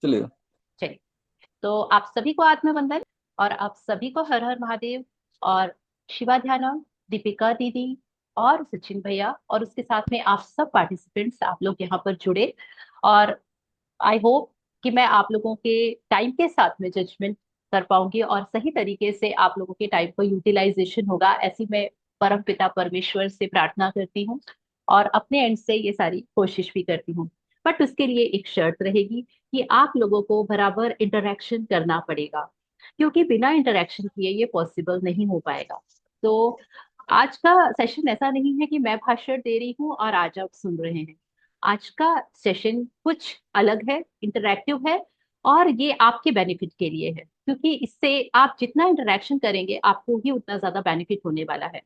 चलिए। चलिए। तो आप सभी को आत्मवंदन और आप सभी को हर हर महादेव। और शिवा ध्यानम, दीपिका दीदी और सचिन भैया और उसके साथ में आप सब पार्टिसिपेंट्स, आप लोग यहाँ पर जुड़े। और आई होप कि मैं आप लोगों के टाइम के साथ में जजमेंट कर पाऊंगी और सही तरीके से आप लोगों के टाइम को यूटिलाइजेशन होगा, ऐसी मैं परम पिता परमेश्वर से प्रार्थना करती हूँ और अपने एंड से ये सारी कोशिश भी करती हूँ। बट उसके लिए एक शर्त रहेगी कि आप लोगों को बराबर इंटरेक्शन करना पड़ेगा, क्योंकि बिना इंटरेक्शन किए ये पॉसिबल नहीं हो पाएगा। तो आज का सेशन ऐसा नहीं है कि मैं भाषण दे रही हूँ और आज आप सुन रहे हैं। आज का सेशन कुछ अलग है, इंटरैक्टिव है और ये आपके बेनिफिट के लिए है, क्योंकि इससे आप जितना इंटरेक्शन करेंगे आपको ही उतना ज्यादा बेनिफिट होने वाला है।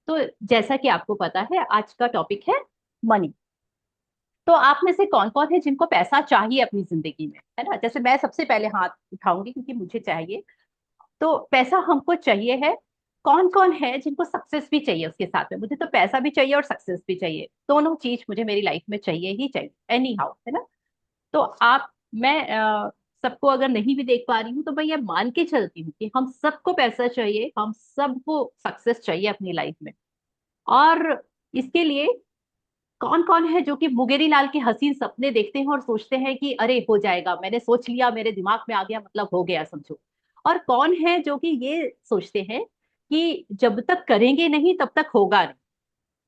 तो जैसा कि आपको पता है, आज का टॉपिक है मनी। तो आप में से कौन कौन है जिनको पैसा चाहिए अपनी जिंदगी में, है ना? जैसे मैं सबसे पहले हाथ उठाऊंगी क्योंकि मुझे चाहिए। तो पैसा हमको चाहिए है। कौन कौन है जिनको सक्सेस भी चाहिए उसके साथ में? मुझे तो पैसा भी चाहिए और सक्सेस भी चाहिए, दोनों चीज मुझे मेरी लाइफ में चाहिए ही चाहिए, एनी हाउ, है ना? तो आप, मैं सबको अगर नहीं भी देख पा रही हूँ तो मैं ये मान के चलती हूँ कि हम सबको पैसा चाहिए, हम सबको सक्सेस चाहिए अपनी लाइफ में। और इसके लिए कौन कौन है जो कि मुंगेरी लाल के हसीन सपने देखते हैं और सोचते हैं कि अरे हो जाएगा, मैंने सोच लिया, मेरे दिमाग में आ गया, मतलब हो गया समझो। और कौन है जो कि ये सोचते हैं कि जब तक करेंगे नहीं तब तक होगा नहीं,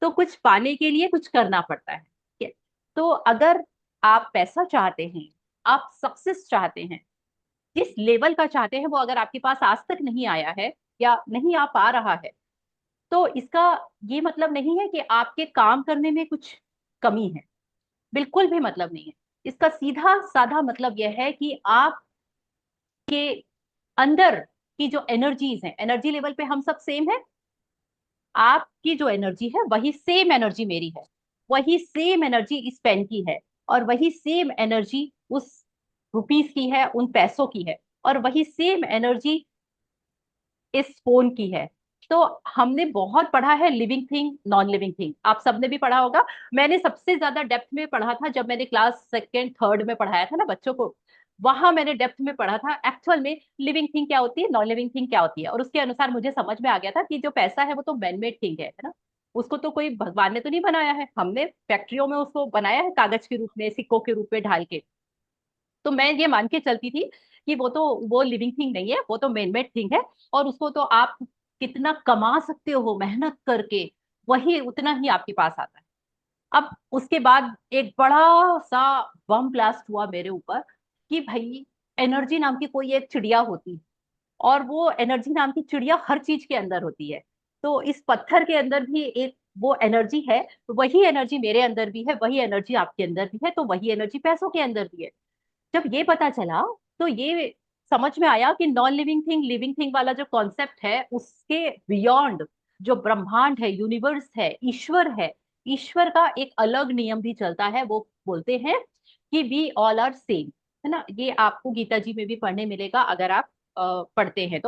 तो कुछ पाने के लिए कुछ करना पड़ता है, ठीक है? तो अगर आप पैसा चाहते हैं, आप सक्सेस चाहते हैं, जिस लेवल का चाहते हैं वो अगर आपके पास आज तक नहीं आया है या नहीं आ पा रहा है, तो इसका ये मतलब नहीं है कि आपके काम करने में कुछ कमी है। बिल्कुल भी मतलब नहीं है। इसका सीधा साधा मतलब यह है कि आपके अंदर की जो एनर्जीज हैं, एनर्जी लेवल पे हम सब सेम है। आपकी जो एनर्जी है वही सेम एनर्जी मेरी है, वही सेम एनर्जी इस पेन की है, और वही सेम एनर्जी उस रुपीस की है, उन पैसों की है, और वही सेम एनर्जी इस फोन की है। तो हमने बहुत पढ़ा है living thing non living thing, आप सबने भी पढ़ा होगा। मैंने सबसे ज्यादा डेप्थ में पढ़ा था जब मैंने क्लास सेकेंड थर्ड में पढ़ाया था ना बच्चों को। वहां मैंने डेप्थ में पढ़ा था एक्चुअल में लिविंग थिंग क्या होती है, नॉन लिविंग थिंग क्या होती है, और उसके अनुसार मुझे समझ में आ गया था कि जो पैसा है वो तो मैनमेड थिंग है ना। उसको तो कोई भगवान ने तो नहीं बनाया है, हमने फैक्ट्रियों में उसको बनाया है कागज के रूप में, सिक्कों के रूप में ढाल के। तो मैं ये मान के चलती थी कि वो लिविंग थिंग नहीं है, वो तो मैन मेड थिंग है। और उसको तो आप कितना कमा सकते हो मेहनत करके, वही उतना ही आपके पास आता है। अब उसके बाद एक बड़ा सा बम ब्लास्ट हुआ मेरे ऊपर कि भाई, एनर्जी नाम की कोई एक चिड़िया होती है, और वो एनर्जी नाम की चिड़िया हर चीज के अंदर होती है। तो इस पत्थर के अंदर भी एक वो एनर्जी है, तो वही एनर्जी मेरे अंदर भी है, वही एनर्जी आपके अंदर भी है, तो वही एनर्जी पैसों के अंदर भी है। जब ये पता चला तो ये समझ में आया कि non living thing living thing वाला जो कॉन्सेप्ट है उसके बियॉन्ड जो ब्रह्मांड है, यूनिवर्स है, ईश्वर है, ईश्वर का एक अलग नियम भी चलता है। वो बोलते हैं कि वी ऑल आर सेम, है ना? ये आपको गीता जी में भी पढ़ने मिलेगा अगर आप पढ़ते हैं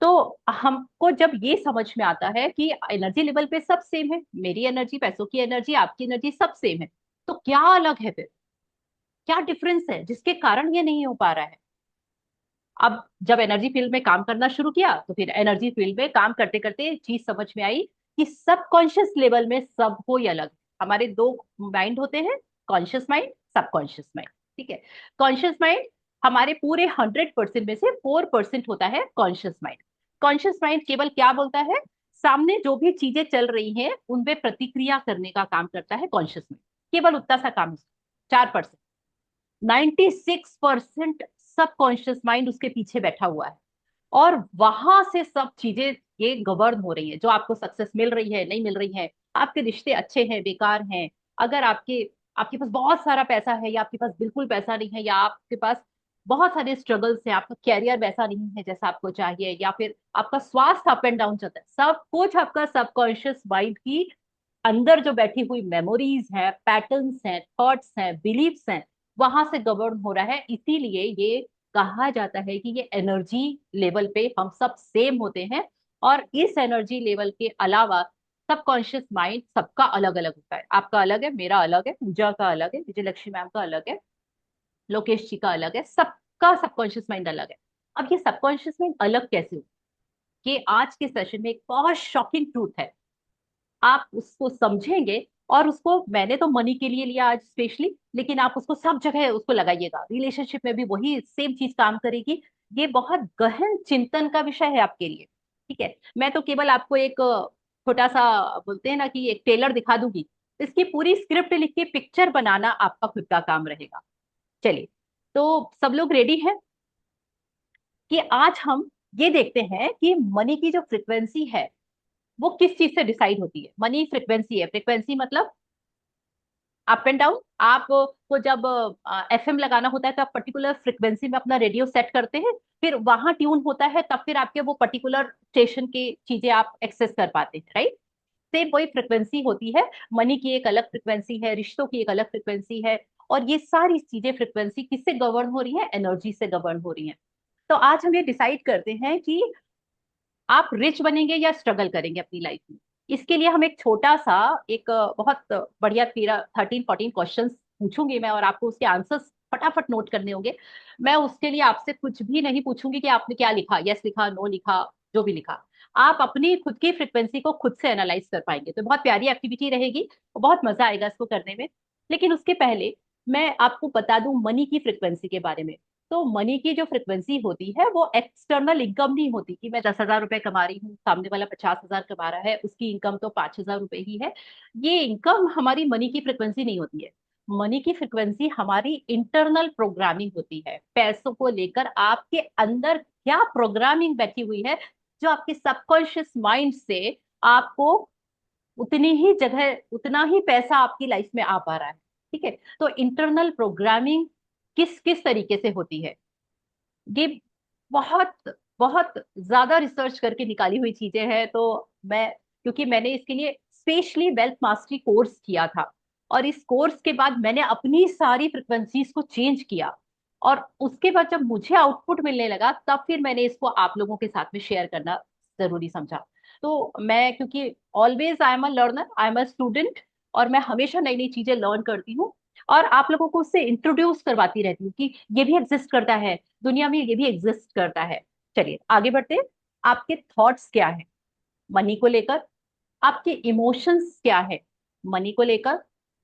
तो हमको जब ये समझ में आता है कि एनर्जी लेवल पे सब सेम है, मेरी एनर्जी, पैसों की एनर्जी, आपकी एनर्जी सब सेम है, तो क्या अलग है फिर? क्या डिफरेंस है जिसके कारण ये नहीं हो पा रहा है? अब जब एनर्जी फील्ड में काम करना शुरू किया तो फिर एनर्जी फील्ड में काम करते करते चीज समझ में आई कि सबकॉन्शियस लेवल में सब कोई अलग है। हमारे दो माइंड होते हैं, कॉन्शियस माइंड, सबकॉन्शियस माइंड, ठीक है? कॉन्शियस माइंड हमारे पूरे 100% में से 4% होता है कॉन्शियस माइंड। कॉन्शियस माइंड केवल क्या बोलता है? सामने जो भी चीजें चल रही हैं उनपे प्रतिक्रिया करने का काम करता है कॉन्शियस माइंड, केवल उतना सा काम। 4%, 96% सबकॉन्शियस माइंड उसके पीछे बैठा हुआ है, और वहां से सब चीजें ये गवर्न हो रही है। जो आपको सक्सेस मिल रही है, नहीं मिल रही है, आपके रिश्ते अच्छे हैं, बेकार हैं, अगर आपके आपके पास बहुत सारा पैसा है या आपके पास बिल्कुल पैसा नहीं है, या आपके पास बहुत सारे स्ट्रगल्स हैं, आपका कैरियर वैसा नहीं है जैसा आपको चाहिए, या फिर आपका स्वास्थ्य अप एंड डाउन चलता है, सब कुछ आपका सबकॉन्शियस माइंड की अंदर जो बैठी हुई मेमोरीज हैं, पैटर्न्स हैं, थॉट्स हैं, बिलीफ्स हैं, वहां से गवर्न हो रहा है। इसीलिए ये कहा जाता है कि ये एनर्जी लेवल पे हम सब सेम होते हैं। और इस एनर्जी लेवल के अलावा सबकॉन्शियस माइंड सबका अलग अलग होता है। आपका अलग है, मेरा अलग है, पूजा का अलग है, विजय लक्ष्मी मैम का अलग है, लोकेश जी का अलग है, सबका सबकॉन्शियस माइंड अलग है। अब ये सबकॉन्शियस माइंड अलग कैसे हो, कि आज के सेशन में एक बहुत शॉकिंग ट्रूथ है, आप उसको समझेंगे। और उसको मैंने तो मनी के लिए लिया आज स्पेशली, लेकिन आप उसको सब जगह उसको लगाइएगा, रिलेशनशिप में भी वही सेम चीज काम करेगी। ये बहुत गहन चिंतन का विषय है आपके लिए। ठीक है, मैं तो केवल आपको एक छोटा सा, बोलते हैं ना कि एक टेलर दिखा दूंगी, इसकी पूरी स्क्रिप्ट लिख के पिक्चर बनाना आपका खुद का काम रहेगा। चलिए, तो सब लोग रेडी हैं कि आज हम ये देखते हैं कि मनी की जो फ्रिक्वेंसी है वो किस चीज से डिसाइड होती है। मनी फ्रिक्वेंसी है, फ्रिक्वेंसी मतलब अप एंड डाउन। आप को जब एफएम लगाना होता है तो आप पर्टिकुलर फ्रिक्वेंसी में अपना रेडियो सेट करते हैं, फिर वहां ट्यून होता है, तब फिर आपके वो पर्टिकुलर स्टेशन की चीजें आप एक्सेस कर पाते हैं, राइट। सेम वही फ्रिक्वेंसी होती है। मनी की एक अलग फ्रिक्वेंसी है, रिश्तों की एक अलग फ्रिक्वेंसी है। और ये सारी चीजें फ्रिक्वेंसी किससे गवर्न हो रही है, एनर्जी से गवर्न हो रही है। तो आज हम ये डिसाइड करते हैं कि आप रिच बनेंगे या स्ट्रगल करेंगे अपनी लाइफ में। इसके लिए हम एक छोटा सा, एक बहुत बढ़िया 13-14 क्वेश्चंस पूछूंगी मैं, और आपको उसके आंसर्स फटाफट नोट करने होंगे। मैं उसके लिए आपसे कुछ भी नहीं पूछूंगी कि आपने क्या लिखा, यस लिखा, नो लिखा, जो भी लिखा। आप अपनी खुद की फ्रिक्वेंसी को खुद से एनालाइज कर पाएंगे, तो बहुत प्यारी एक्टिविटी रहेगी और बहुत मजा आएगा इसको करने में। लेकिन उसके पहले मैं आपको बता दूं मनी की फ्रिक्वेंसी के बारे में। तो मनी की जो फ्रिक्वेंसी होती है वो एक्सटर्नल इनकम नहीं होती, कि मैं 10,000 रुपए कमा रही हूँ, सामने वाला 50,000 कमा रहा है, उसकी इनकम तो 5,000 रुपए ही है। ये इनकम हमारी मनी की फ्रिक्वेंसी नहीं होती है। मनी की फ्रिक्वेंसी हमारी इंटरनल प्रोग्रामिंग होती है, पैसों को लेकर आपके अंदर क्या प्रोग्रामिंग बैठी हुई है, जो आपके सबकॉन्शियस माइंड से आपको उतनी ही जगह, उतना ही पैसा आपकी लाइफ में आ पा रहा है। ठीक है, तो इंटरनल प्रोग्रामिंग किस किस तरीके से होती है, ये बहुत बहुत ज्यादा रिसर्च करके निकाली हुई चीजें हैं। तो मैं, क्योंकि मैंने इसके लिए स्पेशली वेल्थ मास्टरी कोर्स किया था, और इस कोर्स के बाद मैंने अपनी सारी फ्रिक्वेंसीज को चेंज किया, और उसके बाद जब मुझे आउटपुट मिलने लगा, तब फिर मैंने इसको आप लोगों के साथ में शेयर करना जरूरी समझा। तो मैं, क्योंकि always I am a learner, I am a student, और मैं हमेशा नई नई चीजें लर्न करती हूँ, और आप लोगों को उससे इंट्रोड्यूस करवाती रहती हूँ कि ये भी एग्जिस्ट करता है, दुनिया में ये भी एग्जिस्ट करता है। चलिए आगे बढ़ते हैं। आपके थॉट्स क्या है मनी को लेकर, आपके इमोशंस क्या है मनी को लेकर,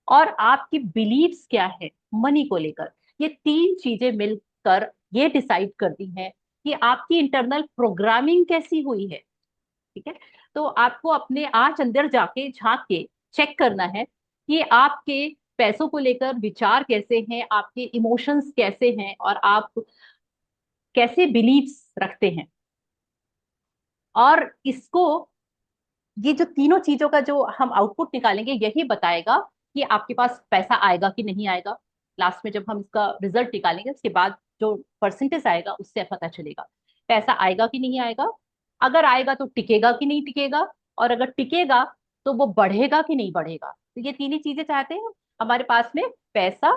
और आपकी बिलीव्स क्या है मनी को लेकर। ये तीन चीजें मिलकर ये डिसाइड करती हैं कि आपकी इंटरनल प्रोग्रामिंग कैसी हुई है। ठीक है, तो आपको अपने आज अंदर जाके झांक के चेक करना है कि आपके पैसों को लेकर विचार कैसे हैं, आपके इमोशंस कैसे हैं, और आप कैसे बिलीव्स रखते हैं। और इसको, ये जो तीनों चीजों का जो हम आउटपुट निकालेंगे, यही बताएगा कि आपके पास पैसा आएगा कि नहीं आएगा। लास्ट में जब हम इसका रिजल्ट निकालेंगे, उसके बाद जो परसेंटेज आएगा उससे पता चलेगा पैसा आएगा कि नहीं आएगा। अगर आएगा तो टिकेगा कि नहीं टिकेगा, और अगर टिकेगा तो वो बढ़ेगा कि नहीं बढ़ेगा। तो ये तीन ही चीजें चाहते हैं हमारे पास में, पैसा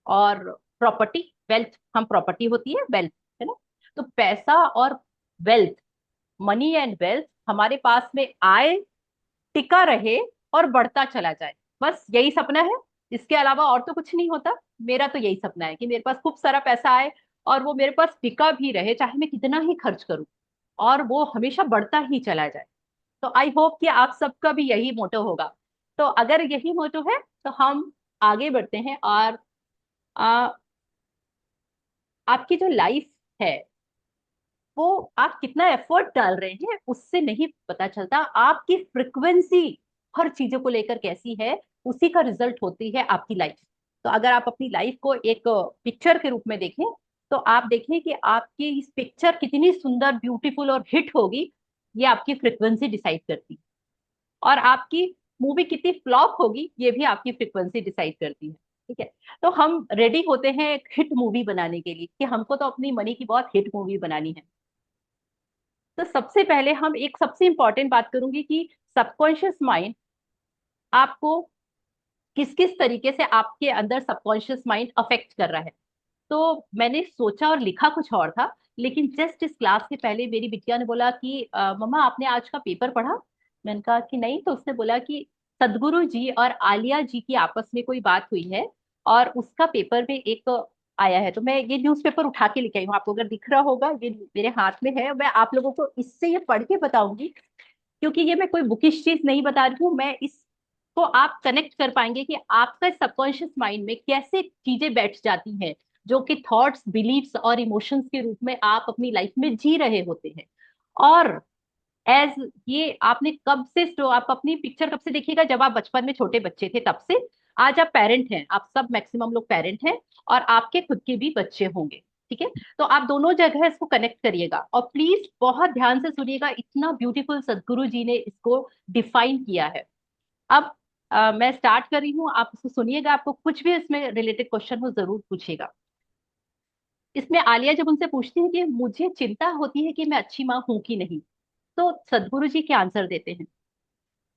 और प्रॉपर्टी, वेल्थ, हम प्रॉपर्टी होती है वेल्थ, है ना। तो पैसा और वेल्थ, मनी एंड वेल्थ हमारे पास में आए, टिका रहे और बढ़ता चला जाए, बस यही सपना है। इसके अलावा और तो कुछ नहीं होता। मेरा तो यही सपना है कि मेरे पास खूब सारा पैसा आए, और वो मेरे पास टिका भी रहे, चाहे मैं कितना ही खर्च करूं, और वो हमेशा बढ़ता ही चला जाए। तो आई होप कि आप सबका भी यही मोटो होगा। तो अगर यही मोटो है तो हम आगे बढ़ते हैं। और आ, आपकी जो लाइफ है वो आप कितना एफर्ट डाल रहे हैं उससे नहीं पता चलता, आपकी फ्रिक्वेंसी हर चीजों को लेकर कैसी है, उसी का रिजल्ट होती है आपकी लाइफ। तो अगर आप अपनी लाइफ को एक पिक्चर के रूप में देखें, तो आप देखें कि आपकी इस पिक्चर कितनी सुंदर, ब्यूटीफुल और हिट होगी, ये आपकी फ्रिक्वेंसी डिसाइड करती है। और आपकी मूवी कितनी फ्लॉप होगी, ये भी आपकी फ्रिक्वेंसी डिसाइड करती है। ठीक है, तो हम रेडी होते हैं एक हिट मूवी बनाने के लिए, कि हमको तो अपनी मनी की बहुत हिट मूवी बनानी है। तो सबसे पहले हम एक सबसे इंपॉर्टेंट बात करूंगी कि सबकॉन्शियस माइंड आपको किस किस तरीके से, आपके अंदर सबकॉन्शियस माइंड अफेक्ट कर रहा है। तो मैंने सोचा और लिखा कुछ और था, लेकिन जस्ट इस क्लास के पहले मेरी बिटिया ने बोला कि मम्मा आपने आज का पेपर पढ़ा?" मैंने कहा कि नहीं। तो उसने बोला कि सदगुरु जी और आलिया जी की आपस में कोई बात हुई है, और उसका पेपर में एक आया है। तो मैं ये न्यूज़पेपर उठा के लेके आई हूँ, आपको अगर दिख रहा होगा, ये मेरे हाथ में है। मैं आप लोगों को इससे ये पढ़ के बताऊंगी, क्योंकि ये मैं कोई बुकिश चीज नहीं बता रही हूँ। मैं इसको आप कनेक्ट कर पाएंगे कि आपका सबकॉन्शियस माइंड में कैसे चीजें बैठ जाती हैं, जो कि थॉट्स, बिलीव्स और इमोशंस के रूप में आप अपनी लाइफ में जी रहे होते हैं। और एज ये आपने कब से आप अपनी पिक्चर कब से देखिएगा, जब आप बचपन में छोटे बच्चे थे तब से आज आप पेरेंट हैं, आप सब मैक्सिमम लोग पेरेंट हैं, और आपके खुद के भी बच्चे होंगे। ठीक है, तो आप दोनों जगह इसको कनेक्ट करिएगा, और प्लीज बहुत ध्यान से सुनिएगा, इतना ब्यूटीफुल सदगुरु जी ने इसको डिफाइन किया है। अब मैं स्टार्ट कर रही हूँ, आप इसको सुनिएगा, आपको कुछ भी इसमें रिलेटेड क्वेश्चन हो जरूर पूछिएगा। इसमें आलिया जब उनसे पूछती है कि मुझे चिंता होती है कि मैं अच्छी माँ हूं कि नहीं, तो सदगुरु जी क्या आंसर देते हैं।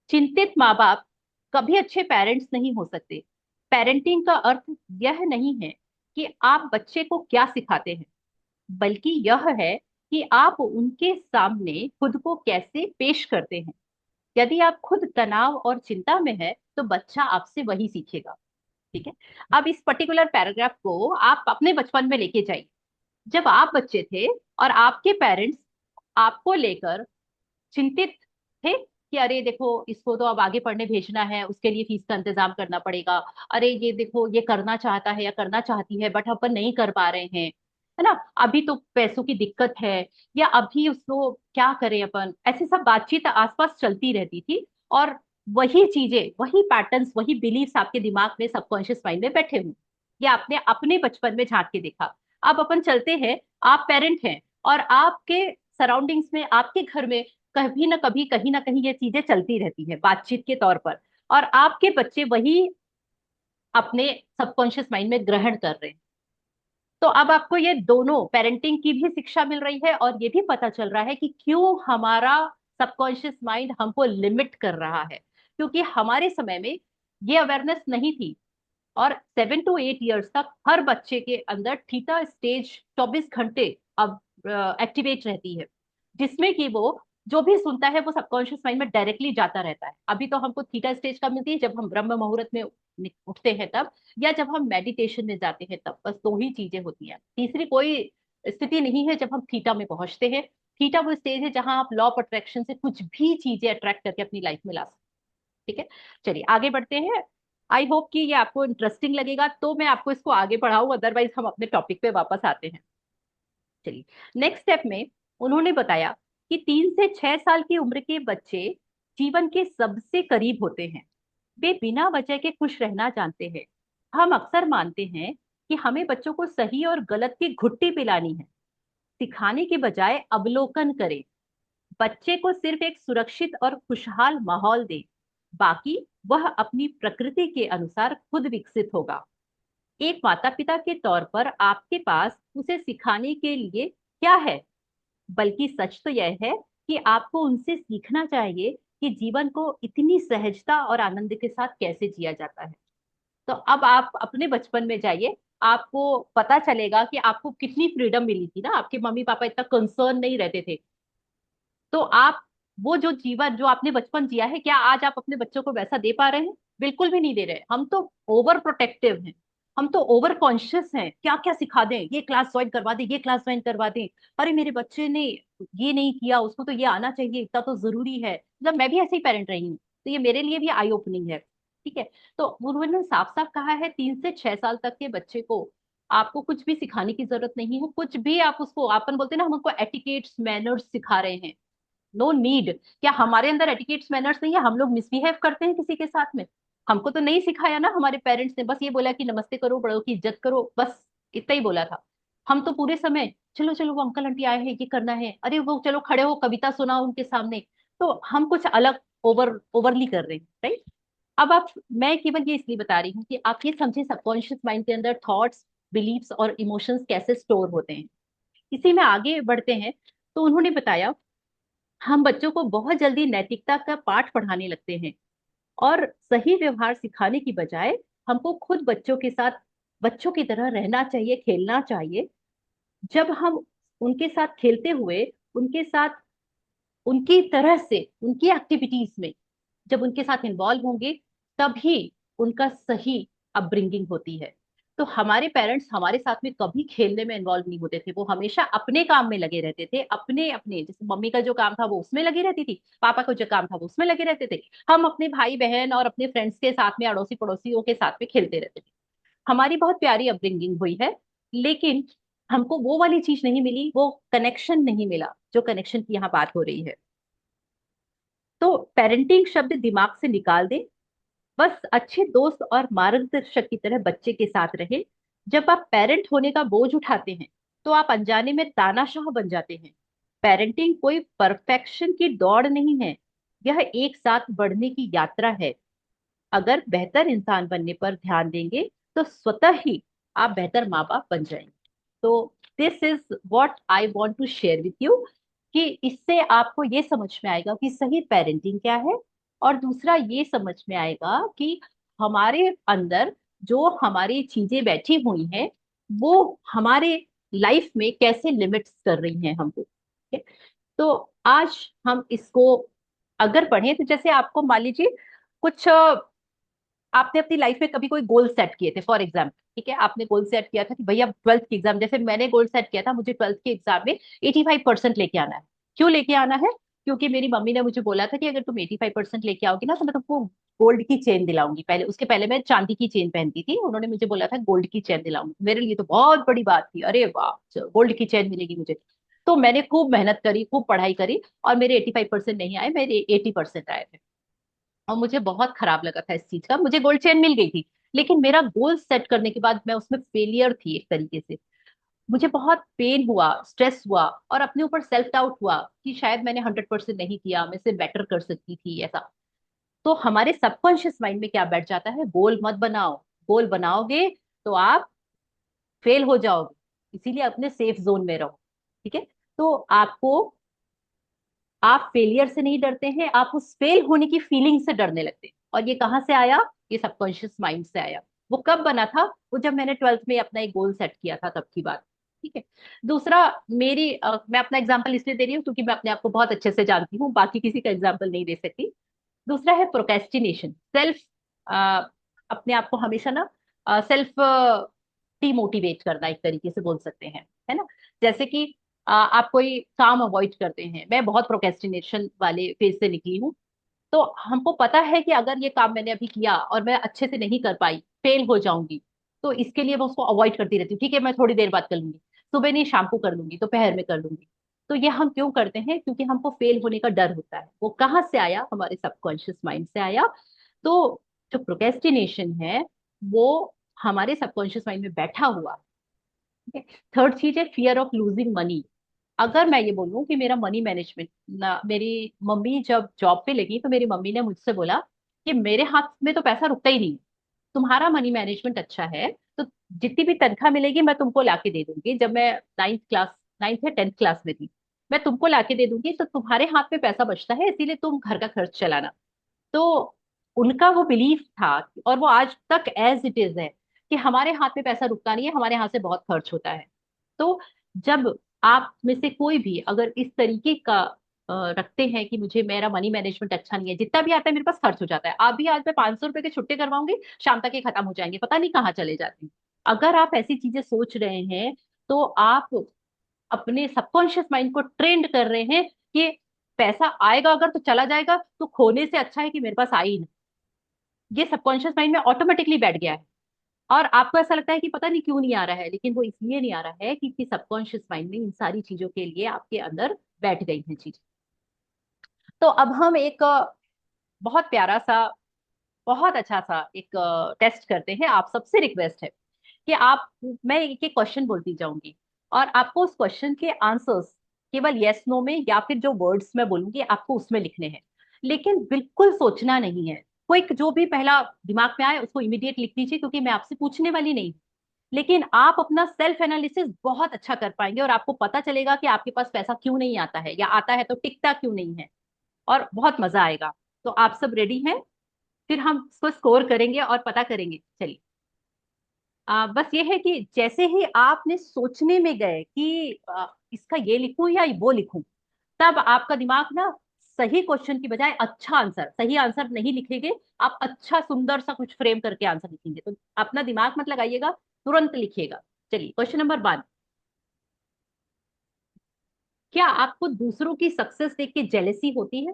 चिंतित माँ बाप कभी अच्छे पेरेंट्स नहीं हो सकते। पेरेंटिंग का अर्थ यह नहीं है कि आप बच्चे को क्या सिखाते हैं, बल्कि यह है कि आप उनके सामने खुद को कैसे पेश करते हैं। यदि आप खुद तनाव और चिंता में है, तो बच्चा आपसे वही सीखेगा। ठीक है, अब इस पर्टिकुलर पैराग्राफ को आप अपने बचपन में लेके जाइए, जब आप बच्चे थे और आपके पेरेंट्स आपको लेकर चिंतित थे कि अरे देखो, इसको तो अब आगे पढ़ने भेजना है, उसके लिए फीस का इंतजाम करना पड़ेगा। अरे ये देखो, ये करना चाहता है या करना चाहती है, बट अपन नहीं कर पा रहे हैं, है ना, अभी तो पैसों की दिक्कत है, या अभी उसको क्या करें अपन, ऐसी सब बातचीत आसपास चलती रहती थी। और वही चीजें, वही पैटर्न्स, वही बिलीव्स आपके दिमाग में, सबकॉन्शियस माइंड में बैठे हुए, ये आपने अपने बचपन में झांक के देखा। अब अपन चलते हैं, आप पेरेंट हैं, और आपके सराउंडिंग्स में, आपके घर में कभी ना कभी, कहीं ना कहीं ये चीजें चलती रहती है बातचीत के तौर पर, और आपके बच्चे वही अपने सबकॉन्शियस माइंड में ग्रहण कर रहे हैं। तो अब आपको ये दोनों पेरेंटिंग की भी शिक्षा मिल रही है, और ये भी पता चल रहा है कि क्यों हमारा सबकॉन्शियस माइंड हमको लिमिट कर रहा है, क्योंकि हमारे समय में ये अवेयरनेस नहीं थी। और 7 to 8 ईयर्स तक हर बच्चे के अंदर थीटा स्टेज 24 घंटे अब एक्टिवेट रहती है, जिसमें कि वो जो भी सुनता है वो सबकॉन्शियस माइंड में डायरेक्टली जाता रहता है। अभी तो हमको थीटा स्टेज कब मिलती है, जब हम ब्रह्म मुहूर्त में उठते हैं तब, या जब हम मेडिटेशन में जाते हैं तब, बस दो ही चीजें होती हैं, तीसरी कोई स्थिति नहीं है जब हम थीटा में पहुंचते हैं। थीटा वो स्टेज है जहां आप लॉ ऑफ अट्रैक्शन से कुछ भी चीजें अट्रैक्ट करके अपनी लाइफ में ला सकते हैं। ठीक है, चलिए आगे बढ़ते हैं। आई होप कि ये आपको इंटरेस्टिंग लगेगा, तो मैं आपको इसको आगे बढ़ाऊं, अदरवाइज हम अपने टॉपिक पे वापस आते हैं। चलिए, नेक्स्ट स्टेप में उन्होंने बताया कि 3 से 6 साल की उम्र के बच्चे जीवन के सबसे करीब होते हैं। वे बिना वजह के खुश रहना जानते हैं। हम अक्सर मानते हैं कि हमें बच्चों को सही और गलत की घुट्टी पिलानी है। सिखाने के बजाय अवलोकन करें। बच्चे को सिर्फ एक सुरक्षित और खुशहाल माहौल दें, बाकी वह अपनी प्रकृति के अनुसार खुद विकसित होगा। एक माता पिता के तौर पर आपके पास उसे सिखाने के लिए क्या है, बल्कि सच तो यह है कि आपको उनसे सीखना चाहिए कि जीवन को इतनी सहजता और आनंद के साथ कैसे जिया जाता है। तो अब आप अपने बचपन में जाइए, आपको पता चलेगा कि आपको कितनी फ्रीडम मिली थी ना, आपके मम्मी पापा इतना कंसर्न नहीं रहते थे। तो आप वो जो जीवन जो आपने बचपन जिया है, क्या आज आप अपने बच्चों को वैसा दे पा रहे हैं? बिल्कुल भी नहीं दे रहे। हम तो ओवर प्रोटेक्टिव हैं, हम तो ओवर कॉन्शियस हैं, क्या क्या सिखा दें, ये क्लास ज्वाइन करवा दें, ये क्लास ज्वाइन करवा दें, अरे मेरे बच्चे ने ये नहीं किया, उसको तो ये आना चाहिए, इतना तो जरूरी है। मतलब मैं भी ऐसे ही पेरेंट रही हूँ, तो ये मेरे लिए भी आई ओपनिंग है। ठीक है, तो उन्होंने साफ साफ कहा है 3 से 6 साल तक के बच्चे को आपको कुछ भी सिखाने की जरूरत नहीं है। कुछ भी आप उसको, अपन बोलते हैं ना, हम उनको एटिकेट्स मैनर्स सिखा रहे हैं, नो नीड। क्या हमारे अंदर एटिकेट्स मैनर्स नहीं है? हम लोग मिसबिहेव करते हैं किसी के साथ में? हमको तो नहीं सिखाया ना हमारे पेरेंट्स ने, बस ये बोला कि नमस्ते करो, बड़ों की इज्जत करो, बस इतना ही बोला था। हम तो पूरे समय चलो चलो वो अंकल आंटी आए हैं, ये करना है, अरे वो चलो खड़े हो कविता सुनाओ उनके सामने। तो हम कुछ अलग ओवरली कर रहे हैं, राइट? अब आप, मैं केवल ये इसलिए बता रही हूँ कि आप ये समझे सबकॉन्शियस माइंड के अंदर थॉट्स, बिलीव्स और इमोशंस कैसे स्टोर होते हैं। इसी में आगे बढ़ते हैं। तो उन्होंने बताया, हम बच्चों को बहुत जल्दी नैतिकता का पाठ पढ़ाने लगते हैं, और सही व्यवहार सिखाने की बजाय हमको खुद बच्चों के साथ बच्चों की तरह रहना चाहिए, खेलना चाहिए। जब हम उनके साथ खेलते हुए, उनके साथ, उनकी तरह से, उनकी एक्टिविटीज में जब उनके साथ इन्वॉल्व होंगे, तभी उनका सही अपब्रिंगिंग होती है। तो हमारे पेरेंट्स हमारे साथ में कभी खेलने में इन्वॉल्व नहीं होते थे, वो हमेशा अपने काम में लगे रहते थे, अपने अपने, जैसे मम्मी का जो काम था वो उसमें लगी रहती थी, पापा का जो काम था वो उसमें लगे रहते थे। हम अपने भाई बहन और अपने फ्रेंड्स के साथ में, अड़ोसी पड़ोसियों के साथ में खेलते रहते थे। हमारी बहुत प्यारी अपब्रिंगिंग हुई है, लेकिन हमको वो वाली चीज नहीं मिली, वो कनेक्शन नहीं मिला जो कनेक्शन की यहाँ बात हो रही है। तो पेरेंटिंग शब्द दिमाग से निकाल दे, बस अच्छे दोस्त और मार्गदर्शक की तरह बच्चे के साथ रहे। जब आप पेरेंट होने का बोझ उठाते हैं तो आप अनजाने में तानाशाह बन जाते हैं। पेरेंटिंग कोई परफेक्शन की दौड़ नहीं है, यह एक साथ बढ़ने की यात्रा है। अगर बेहतर इंसान बनने पर ध्यान देंगे तो स्वतः ही आप बेहतर माँ बाप बन जाएंगे। तो this is what I want to share with you, कि इससे आपको ये समझ में आएगा कि सही पेरेंटिंग क्या है, और दूसरा ये समझ में आएगा कि हमारे अंदर जो हमारी चीजें बैठी हुई हैं वो हमारे लाइफ में कैसे लिमिट्स कर रही हैं हमको, ठीक है? तो आज हम इसको अगर पढ़ें तो जैसे आपको मान लीजिए कुछ आपने अपनी लाइफ में कभी कोई गोल सेट किए थे, फॉर एग्जाम्पल, ठीक है, आपने गोल सेट किया था कि भैया ट्वेल्थ की एग्जाम, जैसे मैंने गोल सेट किया था मुझे ट्वेल्थ के एग्जाम में 85% लेके आना है। क्यों लेके आना है? क्योंकि मेरी मम्मी ने मुझे बोला था कि अगर तुम 85% लेके आओगी ना तो मैं तुमको गोल्ड की चेन दिलाऊंगी। पहले, उसके पहले मैं चांदी की चेन पहनती थी, उन्होंने मुझे बोला था गोल्ड की चेन दिलाऊंगी। मेरे लिए तो बहुत बड़ी बात थी, अरे वाह गोल्ड की चेन मिलेगी मुझे। तो मैंने खूब मेहनत करी, खूब पढ़ाई करी, और मेरे 85% नहीं आए, मेरे 80% आए थे। और मुझे बहुत खराब लगा था इस चीज का, मुझे गोल्ड चेन मिल गई थी, लेकिन मेरा गोल सेट करने के बाद मैं उसमें फेलियर थी एक तरीके से। मुझे बहुत पेन हुआ, स्ट्रेस हुआ, और अपने ऊपर सेल्फ डाउट हुआ कि शायद मैंने 100% नहीं किया, मैं इसे बेटर कर सकती थी, ऐसा। तो हमारे सबकॉन्शियस माइंड में क्या बैठ जाता है, गोल मत बनाओ, गोल बनाओगे तो आप फेल हो जाओगे, इसीलिए अपने सेफ जोन में रहो, ठीक है? तो आपको, आप फेलियर से नहीं डरते हैं, आप उस फेल होने की फीलिंग से डरने लगते हैं। और ये कहाँ से आया? ये सबकॉन्शियस माइंड से आया। वो कब बना था? वो जब मैंने ट्वेल्थ में अपना एक गोल सेट किया था, तब की बात, ठीक है? दूसरा, मैं अपना एग्जांपल इसलिए दे रही हूँ क्योंकि मैं अपने आप को बहुत अच्छे से जानती हूँ, बाकी किसी का एग्जांपल नहीं दे सकती। दूसरा है प्रोक्रेस्टिनेशन, सेल्फ, अपने आप को हमेशा ना सेल्फ डिमोटिवेट करना, एक तरीके से बोल सकते हैं, है ना? जैसे कि आप कोई काम अवॉइड करते हैं, मैं बहुत प्रोक्रेस्टिनेशन वाले फेज से निकली हूँ। तो हमको पता है कि अगर ये काम मैंने अभी किया और मैं अच्छे से नहीं कर पाई, फेल हो जाऊंगी, तो इसके लिए मैं उसको अवॉइड करती रहती हूँ, ठीक है मैं थोड़ी देर बाद कर लूंगी, सुबह नहीं शाम को कर लूंगी, दोपहर में कर लूंगी। तो ये हम क्यों करते हैं? क्योंकि हमको फेल होने का डर होता है। वो कहाँ से आया? हमारे सबकॉन्शियस माइंड से आया। तो जो प्रोक्रेस्टिनेशन है वो हमारे सबकॉन्शियस माइंड में बैठा हुआ है। थर्ड चीज है फियर ऑफ लूजिंग मनी। अगर मैं ये बोलूं कि मेरा मनी मैनेजमेंट ना, मेरी मम्मी जब जॉब पे लगी तो मेरी मम्मी ने मुझसे बोला कि मेरे हाथ में तो पैसा रुकता ही नहीं, तुम्हारा मनी मैनेजमेंट अच्छा है, तो जितनी भी तनख्वाह मिलेगी मैं तुमको लाके दे दूंगी। जब मैं नाइन्थ या 10th क्लास में थी, मैं तुमको लाके दे दूंगी, तो तुम्हारे हाथ में पैसा बचता है, इसीलिए तुम घर का खर्च चलाना। तो उनका वो बिलीफ था, और वो आज तक एज इट इज है, कि हमारे हाथ में पैसा रुकता नहीं है, हमारे हाथ से बहुत खर्च होता है। तो जब आप में से कोई भी अगर इस तरीके का रखते हैं कि मुझे, मेरा मनी मैनेजमेंट अच्छा नहीं है, जितना भी आता है मेरे पास खर्च हो जाता है, आप भी आज मैं 500 रुपए के छुट्टे करवाऊंगी, शाम तक ये खत्म हो जाएंगे, पता नहीं कहाँ चले जाते हैं। अगर आप ऐसी चीजें सोच रहे हैं तो आप अपने सबकॉन्शियस माइंड को ट्रेंड कर रहे हैं कि पैसा आएगा अगर तो चला जाएगा, तो खोने से अच्छा है कि मेरे पास आ ही ना। ये सबकॉन्शियस माइंड में ऑटोमेटिकली बैठ गया है। और आपको ऐसा लगता है कि पता नहीं क्यों नहीं आ रहा है, लेकिन वो इसलिए नहीं आ रहा है क्योंकि सबकॉन्शियस माइंड में इन सारी चीजों के लिए आपके अंदर बैठ गई हैं चीज। तो अब हम एक बहुत प्यारा सा, बहुत अच्छा सा एक टेस्ट करते हैं। आप सबसे रिक्वेस्ट है कि आप, मैं एक एक क्वेश्चन बोलती जाऊंगी, और आपको उस क्वेश्चन के आंसर्स केवल यस नो में, या फिर जो वर्ड्स मैं बोलूंगी आपको उसमें लिखने हैं। लेकिन बिल्कुल सोचना नहीं है, कोई जो भी पहला दिमाग में आए उसको इमीडिएट लिख दीजिए, क्योंकि मैं आपसे पूछने वाली नहीं। लेकिन आप अपना सेल्फ एनालिसिस बहुत अच्छा कर पाएंगे, और आपको पता चलेगा कि आपके पास पैसा क्यों नहीं आता है, या आता है तो टिकता क्यों नहीं है, और बहुत मजा आएगा। तो आप सब रेडी हैं? फिर हम इसको स्कोर करेंगे और पता करेंगे, चलिए। बस ये है कि जैसे ही आपने सोचने में गए कि इसका ये लिखूं या वो लिखूं, तब आपका दिमाग ना सही क्वेश्चन की बजाय अच्छा आंसर, सही आंसर नहीं लिखेंगे आप, अच्छा सुंदर सा कुछ फ्रेम करके आंसर लिखेंगे। तो अपना दिमाग मत लगाइएगा, तुरंत लिखिएगा। चलिए क्वेश्चन नंबर 1। क्या आपको दूसरों की सक्सेस देख के जेलेसी होती है?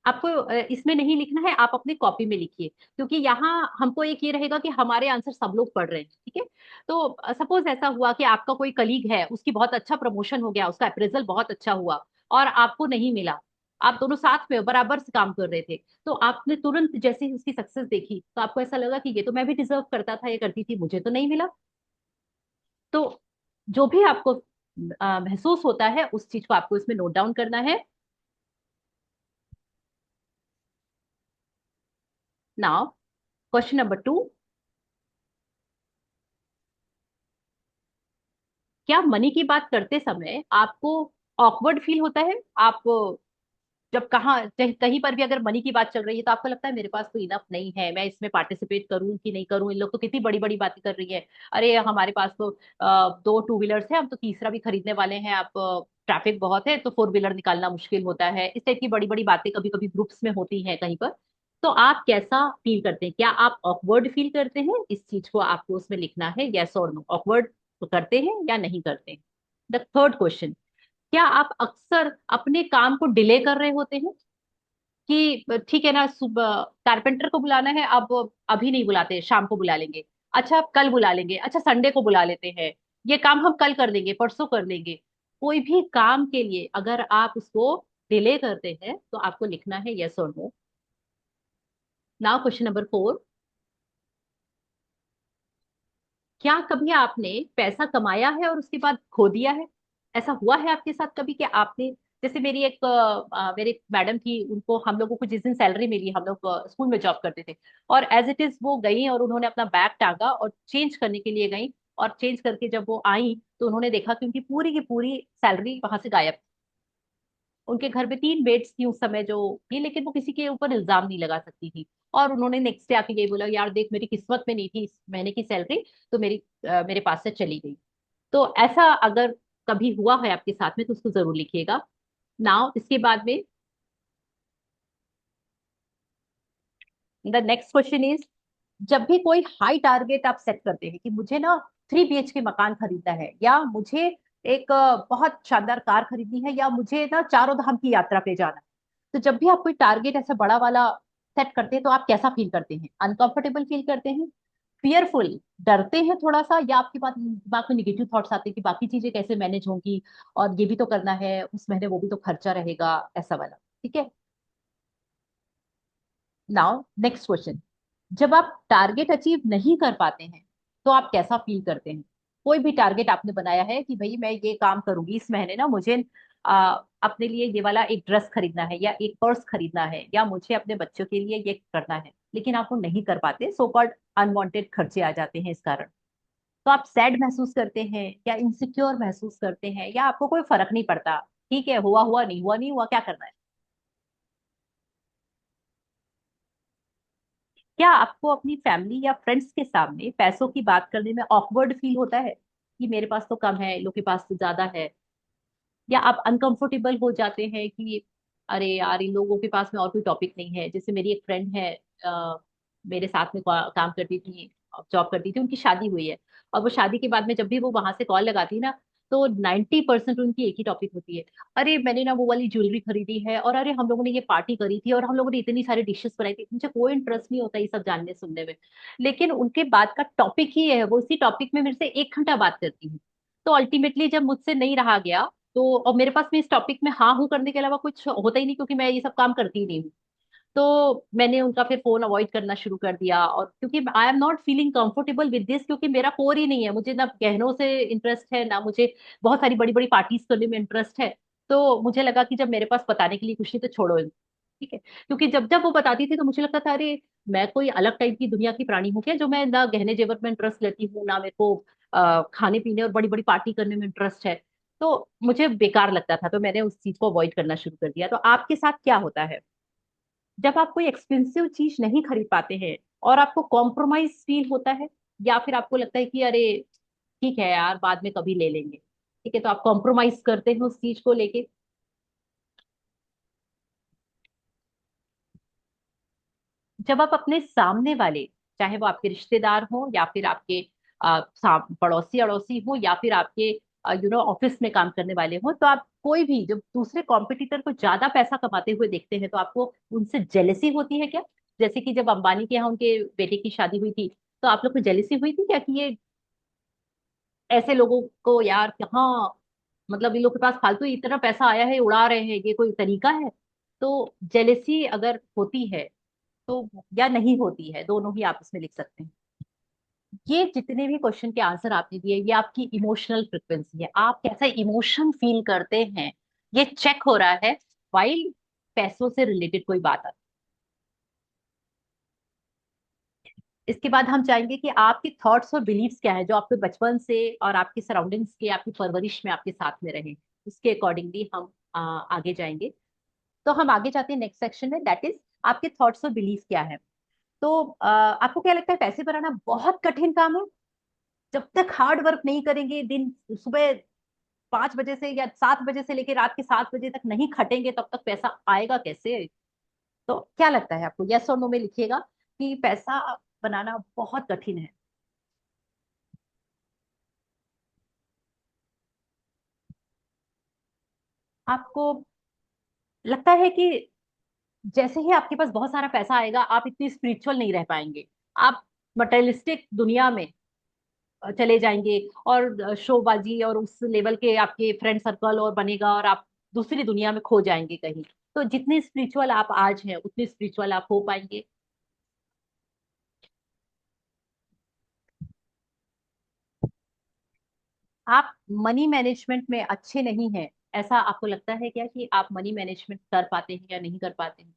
आपको इसमें नहीं लिखना है, आप अपनी कॉपी में लिखिए, क्योंकि यहाँ हमको एक ये रहेगा कि हमारे आंसर सब लोग पढ़ रहे हैं, ठीक है। तो सपोज ऐसा हुआ कि आपका कोई कलीग है, उसकी बहुत अच्छा प्रमोशन हो गया, उसका अप्रेजल बहुत अच्छा हुआ और आपको नहीं मिला। आप दोनों साथ में बराबर से काम कर रहे थे, तो आपने तुरंत जैसे ही उसकी सक्सेस देखी तो आपको ऐसा लगा कि ये तो मैं भी डिजर्व करता था, ये करती थी, मुझे तो नहीं मिला। तो जो भी आपको महसूस होता है उस चीज को आपको इसमें नोट डाउन करना है। Now question number 2। क्या मनी की बात करते समय आपको ऑकवर्ड फील होता है? आप जब कहीं पर भी अगर मनी की बात चल रही है तो आपको लगता है मेरे पास तो इनफ नहीं है, मैं इसमें पार्टिसिपेट करूं कि नहीं करूं, इन लोग तो कितनी बड़ी बड़ी बातें कर रही है, अरे हमारे पास तो 2 टू व्हीलर्स है, हम तो तीसरा भी खरीदने वाले हैं, आप ट्रैफिक बहुत है तो 4 व्हीलर निकालना मुश्किल होता है, इस टाइप की बड़ी बड़ी बातें कभी कभी ग्रुप्स में होती हैं कहीं पर। तो आप कैसा फील करते हैं? क्या आप ऑकवर्ड फील करते हैं? इस चीज को आपको उसमें लिखना है, यस और नो, ऑकवर्ड करते हैं या नहीं करते हैं। The third question. क्या आप अक्सर अपने काम को डिले कर रहे होते हैं कि ठीक है ना, सुबह कारपेंटर को बुलाना है, अब अभी नहीं बुलाते, शाम को बुला लेंगे, अच्छा अब कल बुला लेंगे, अच्छा संडे को बुला लेते हैं, ये काम हम कल कर लेंगे, परसों कर लेंगे। कोई भी काम के लिए अगर आप उसको डिले करते हैं तो आपको लिखना है यस और नो। Now question number 4। क्या कभी आपने पैसा कमाया है और उसके बाद खो दिया है? ऐसा हुआ है आपके साथ कभी कि आपने, जैसे मेरी मैडम थी, उनको हम लोगों को जिस दिन सैलरी मिली, हम लोग स्कूल में जॉब करते थे, और एज इट इज वो गई और उन्होंने अपना बैग टांगा और चेंज करने के लिए गई, और चेंज करके जब वो आई तो उन्होंने देखा कि उनकी पूरी की पूरी सैलरी वहां से गायब। उनके घर में 3 बेड्स थी उस समय जो थी, लेकिन वो किसी के ऊपर इल्जाम नहीं लगा सकती थी। और उन्होंने नेक्स्ट डे आके यही बोला, यार देख मेरी किस्मत में नहीं थी इस महीने की सैलरी, तो मेरे पास से चली गई। तो ऐसा अगर कभी हुआ है आपके साथ में तो उसको जरूर लिखिएगा। नाउ इसके बाद में द नेक्स्ट क्वेश्चन इज, जब भी कोई हाई टारगेट आप सेट करते हैं कि मुझे ना 3 BHK मकान खरीदना है, या मुझे एक बहुत शानदार कार खरीदनी है, या मुझे ना चारों धाम की यात्रा पे जाना है, तो जब भी आप कोई टारगेट ऐसा बड़ा वाला सेट करते हैं तो आप कैसा फील करते हैं? अनकंफर्टेबल फील करते हैं, फियरफुल, डरते हैं थोड़ा सा, या आपके पास दिमाग में निगेटिव थॉट्स आते हैं कि बाकी चीजें कैसे मैनेज होंगी, और ये भी तो करना है उस महीने, वो भी तो खर्चा रहेगा, ऐसा वाला। ठीक है। Now next question. जब आप टारगेट अचीव नहीं कर पाते हैं तो आप कैसा फील करते हैं? कोई भी टारगेट आपने बनाया है कि भाई मैं ये काम करूंगी इस महीने ना, मुझे अपने लिए ये वाला एक ड्रेस खरीदना है, या एक पर्स खरीदना है, या मुझे अपने बच्चों के लिए ये करना है, लेकिन आप वो नहीं कर पाते, सो कॉल्ड अनवांटेड खर्चे आ जाते हैं इस कारण। तो आप सैड महसूस करते हैं, या इनसिक्योर महसूस करते हैं, या आपको कोई फर्क नहीं पड़ता, ठीक है हुआ हुआ, नहीं हुआ नहीं हुआ, क्या करना है? क्या आपको अपनी फैमिली या फ्रेंड्स के सामने पैसों की बात करने में ऑकवर्ड फील होता है कि मेरे पास तो कम है, इन लोग के पास तो ज्यादा है? या आप अनकंफर्टेबल हो जाते हैं कि अरे यार इन लोगों के पास में और कोई टॉपिक नहीं है? जैसे मेरी एक फ्रेंड है, मेरे साथ में काम करती थी, जॉब करती थी, उनकी शादी हुई है, और वो शादी के बाद में जब भी वो वहां से कॉल लगाती है ना, तो 90% उनकी एक ही टॉपिक होती है, अरे मैंने ना वो वाली ज्वेलरी खरीदी है, और अरे हम लोगों ने ये पार्टी करी थी, और हम लोगों ने इतनी सारी डिशेस बनाई थी। मुझे कोई इंटरेस्ट नहीं होता ये सब जानने सुनने में, लेकिन उनके बात का टॉपिक ही है, वो इसी टॉपिक में मेरे से 1 घंटा बात करती है। तो अल्टीमेटली जब मुझसे नहीं रहा गया, तो और मेरे पास में इस टॉपिक में हाँ हूँ करने के अलावा कुछ होता ही नहीं, क्योंकि मैं ये सब काम करती ही नहीं हूँ, तो मैंने उनका फिर फोन अवॉइड करना शुरू कर दिया। और क्योंकि I am not feeling comfortable with this, क्योंकि मेरा कोर ही नहीं है, मुझे ना गहनों से इंटरेस्ट है, ना मुझे बहुत सारी बड़ी बड़ी पार्टीज करने में इंटरेस्ट है। तो मुझे लगा कि जब मेरे पास बताने के लिए कुछ नहीं तो छोड़ो इनको। ठीक है। क्योंकि जब जब वो बताती थी तो मुझे लगता था अरे मैं कोई अलग टाइप की दुनिया की प्राणी हूँ क्या, जो मैं ना गहने जेवर में इंटरेस्ट लेती हूँ, ना मेरे को खाने पीने और बड़ी बड़ी पार्टी करने में इंटरेस्ट है। तो मुझे बेकार लगता था, तो मैंने उस चीज को अवॉइड करना शुरू कर दिया। तो आपके साथ क्या होता है जब आप कोई एक्सपेंसिव चीज नहीं खरीद पाते हैं और आपको कॉम्प्रोमाइज फील होता है, या फिर आपको लगता है कि अरे ठीक है यार बाद में कभी ले लेंगे, ठीक है, तो आप कॉम्प्रोमाइज करते हैं उस चीज को लेके? जब आप अपने सामने वाले, चाहे वो आपके रिश्तेदार हो या फिर आपके पड़ोसी अड़ोसी हो या फिर आपके ऑफिस में काम करने वाले हो, तो आप कोई भी जब दूसरे कॉम्पिटिटर को ज्यादा पैसा कमाते हुए देखते हैं तो आपको उनसे जेलेसी होती है क्या? जैसे कि जब अंबानी के यहाँ उनके बेटे की शादी हुई थी, तो आप लोग को जेलेसी हुई थी क्या कि ये ऐसे लोगों को यार कहाँ, मतलब इन लोग के पास फालतू इतना पैसा आया है उड़ा रहे हैं, ये कोई तरीका है? तो जेलेसी अगर होती है तो, या नहीं होती है, दोनों ही आप इसमें लिख सकते हैं। ये जितने भी क्वेश्चन के आंसर आपने दिए, ये आपकी इमोशनल फ्रिक्वेंसी है, आप कैसा इमोशन फील करते हैं, ये चेक हो रहा है वाइल पैसों से रिलेटेड कोई बात आती है। इसके बाद हम चाहेंगे कि आपके थॉट्स और बिलीव्स क्या है जो आपके बचपन से और आपकी सराउंडिंग्स के, आपकी परवरिश में आपके साथ में रहे, उसके अकॉर्डिंगली हम आगे जाएंगे। तो हम आगे जाते हैं नेक्स्ट सेक्शन में, दैट इज आपके थॉट्स और बिलीव्स क्या है। तो आपको क्या लगता है पैसे बनाना बहुत कठिन काम है? जब तक हार्ड वर्क नहीं करेंगे, दिन सुबह 5 बजे से या 7 बजे से लेकर रात के 7 बजे तक नहीं खटेंगे, तब तक पैसा आएगा कैसे? तो क्या लगता है आपको, यस और नो में लिखिएगा कि पैसा बनाना बहुत कठिन है। आपको लगता है कि जैसे ही आपके पास बहुत सारा पैसा आएगा आप इतनी स्पिरिचुअल नहीं रह पाएंगे, आप मटेरियलिस्टिक दुनिया में चले जाएंगे, और शोबाजी और उस लेवल के आपके फ्रेंड सर्कल और बनेगा और आप दूसरी दुनिया में खो जाएंगे कहीं। तो जितने स्पिरिचुअल आप आज हैं उतने स्पिरिचुअल आप हो पाएंगे। आप मनी मैनेजमेंट में अच्छे नहीं हैं, ऐसा आपको लगता है क्या कि आप मनी मैनेजमेंट कर पाते हैं या नहीं कर पाते हैं?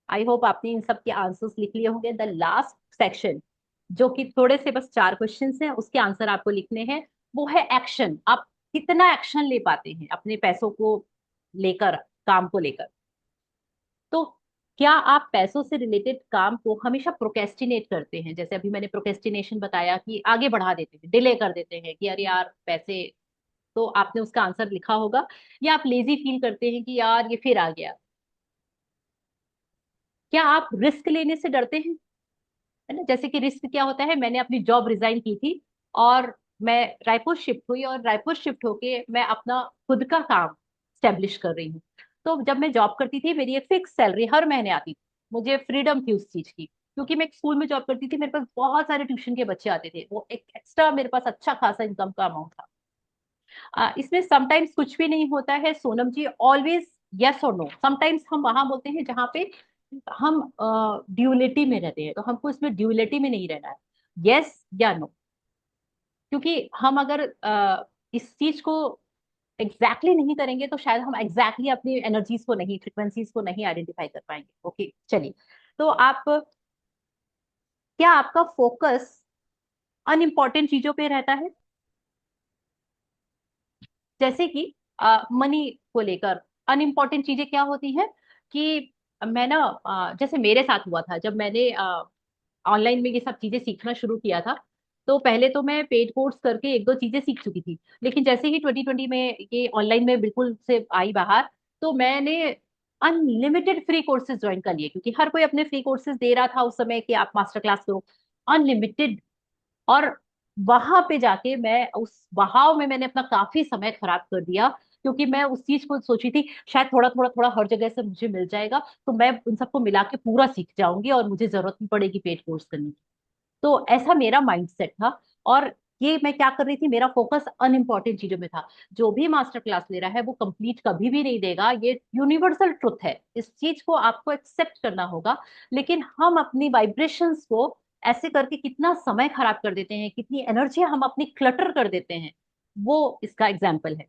आई होप आपने इन सब के आंसर्स लिख लिए होंगे। द लास्ट सेक्शन, जो कि थोड़े से बस 4 क्वेश्चंस हैं, उसके आंसर आपको लिखने हैं। वो है एक्शन, आप कितना एक्शन ले पाते हैं अपने पैसों को लेकर, काम को लेकर। तो क्या आप पैसों से रिलेटेड काम को हमेशा प्रोकेस्टिनेट करते हैं? जैसे अभी मैंने प्रोकेस्टिनेशन बताया कि आगे बढ़ा देते हैं, डिले कर देते हैं कि अरे यार पैसे, तो आपने उसका आंसर लिखा होगा। या आप लेजी फील करते हैं कि यार ये फिर आ गया? क्या आप रिस्क लेने से डरते हैं? है ना, जैसे कि रिस्क क्या होता है, मैंने अपनी जॉब रिजाइन की थी और मैं रायपुर शिफ्ट हुई, और रायपुर शिफ्ट होके मैं अपना खुद का काम स्टेब्लिश कर रही हूँ। तो जब मैं जॉब करती थी मेरी एक फिक्स सैलरी हर महीने आती थी, मुझे फ्रीडम थी उस चीज की, क्योंकि मैं एक स्कूल में जॉब करती थी, मेरे पास बहुत सारे ट्यूशन के बच्चे आते थे, वो एक एक्स्ट्रा मेरे पास अच्छा खासा इनकम का अमाउंट था। इसमें समटाइम्स कुछ भी नहीं होता है सोनम जी, ऑलवेज यस और नो। समटाइम्स हम वहां बोलते हैं जहां पे हम ड्यूलिटी में रहते हैं, तो हमको इसमें ड्यूलिटी में नहीं रहना है, यस या नो। क्योंकि हम अगर इस चीज को एग्जैक्टली नहीं करेंगे तो शायद हम एग्जैक्टली अपनी एनर्जीज को नहीं, फ्रिक्वेंसीज को नहीं आइडेंटिफाई कर पाएंगे। ओके चलिए। तो आप, क्या आपका फोकस अनइम्पॉर्टेंट चीजों पे रहता है? जैसे कि मनी को लेकर अनइम्पॉर्टेंट चीजें क्या होती हैं कि मैं ना, जैसे मेरे साथ हुआ था जब मैंने ऑनलाइन में ये सब चीजें सीखना शुरू किया था। तो पहले तो मैं पेड कोर्स करके एक दो चीजें सीख चुकी थी, लेकिन जैसे ही 2020 में ये ऑनलाइन में बिल्कुल से आई बाहर, तो मैंने अनलिमिटेड फ्री कोर्सेज ज्वाइन कर लिए, क्योंकि हर कोई अपने फ्री कोर्सेज दे रहा था उस समय कि आप मास्टर क्लास करो, अनलिमिटेड। और वहां पे जाके मैं उस बहाव में मैंने अपना काफी समय खराब कर दिया, क्योंकि मैं उस चीज को सोची थी शायद थोड़ा थोड़ा थोड़ा हर जगह से मुझे मिल जाएगा, तो मैं उन सबको मिला के पूरा सीख जाऊंगी और मुझे जरूरत नहीं पड़ेगी पेड कोर्स करने की। तो ऐसा मेरा माइंडसेट था। और ये मैं क्या कर रही थी, मेरा फोकस अनइम्पॉर्टेंट चीजों में था। जो भी मास्टर क्लास ले रहा है वो कंप्लीट कभी भी नहीं देगा, ये यूनिवर्सल ट्रुथ है, इस चीज को आपको एक्सेप्ट करना होगा। लेकिन हम अपनी वाइब्रेशंस को ऐसे करके कितना समय खराब कर देते हैं, कितनी एनर्जी हम अपनी क्लटर कर देते हैं, वो इसका एग्जाम्पल है।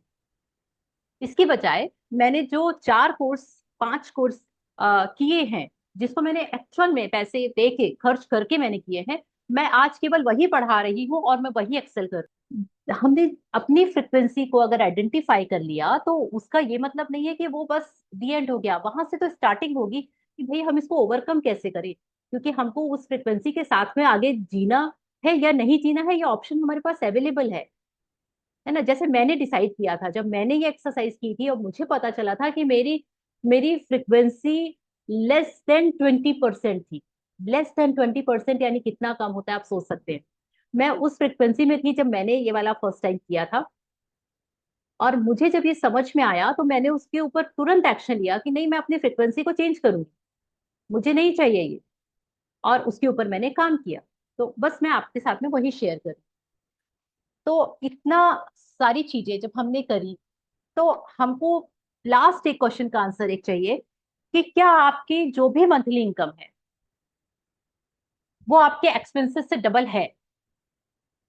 इसकी बजाय मैंने जो 4 कोर्स, 5 कोर्स किए हैं, जिसको मैंने एक्चुअल में पैसे दे के खर्च करके मैंने किए हैं, मैं आज केवल वही पढ़ा रही हूँ और मैं वही एक्सेल कर रही हूँ। हमने अपनी फ्रिक्वेंसी को अगर आइडेंटिफाई कर लिया तो उसका ये मतलब नहीं है कि वो बस दी एंड हो गया, वहां से तो स्टार्टिंग होगी कि भाई हम इसको ओवरकम कैसे करें, क्योंकि हमको उस फ्रिक्वेंसी के साथ में आगे जीना है या नहीं जीना है, ये ऑप्शन हमारे पास अवेलेबल है। है ना। जैसे मैंने डिसाइड किया था जब मैंने ये एक्सरसाइज की थी और मुझे पता चला था कि मेरी मेरी फ्रिक्वेंसी लेस देन 20% थी। लेस देन 20% यानी कितना कम होता है आप सोच सकते हैं। मैं उस फ्रिक्वेंसी में थी जब मैंने ये वाला फर्स्ट टाइम किया था। और मुझे जब ये समझ में आया तो मैंने उसके ऊपर तुरंत एक्शन लिया कि नहीं, मैं अपनी फ्रिक्वेंसी को चेंज करूंगी, मुझे नहीं चाहिए ये। और उसके ऊपर मैंने काम किया। तो बस मैं आपके साथ में वही शेयर करूँ। तो इतना सारी चीजें जब हमने करी तो हमको लास्ट एक क्वेश्चन का आंसर एक चाहिए कि क्या आपकी जो भी मंथली इनकम है वो आपके एक्सपेंसेस से डबल है।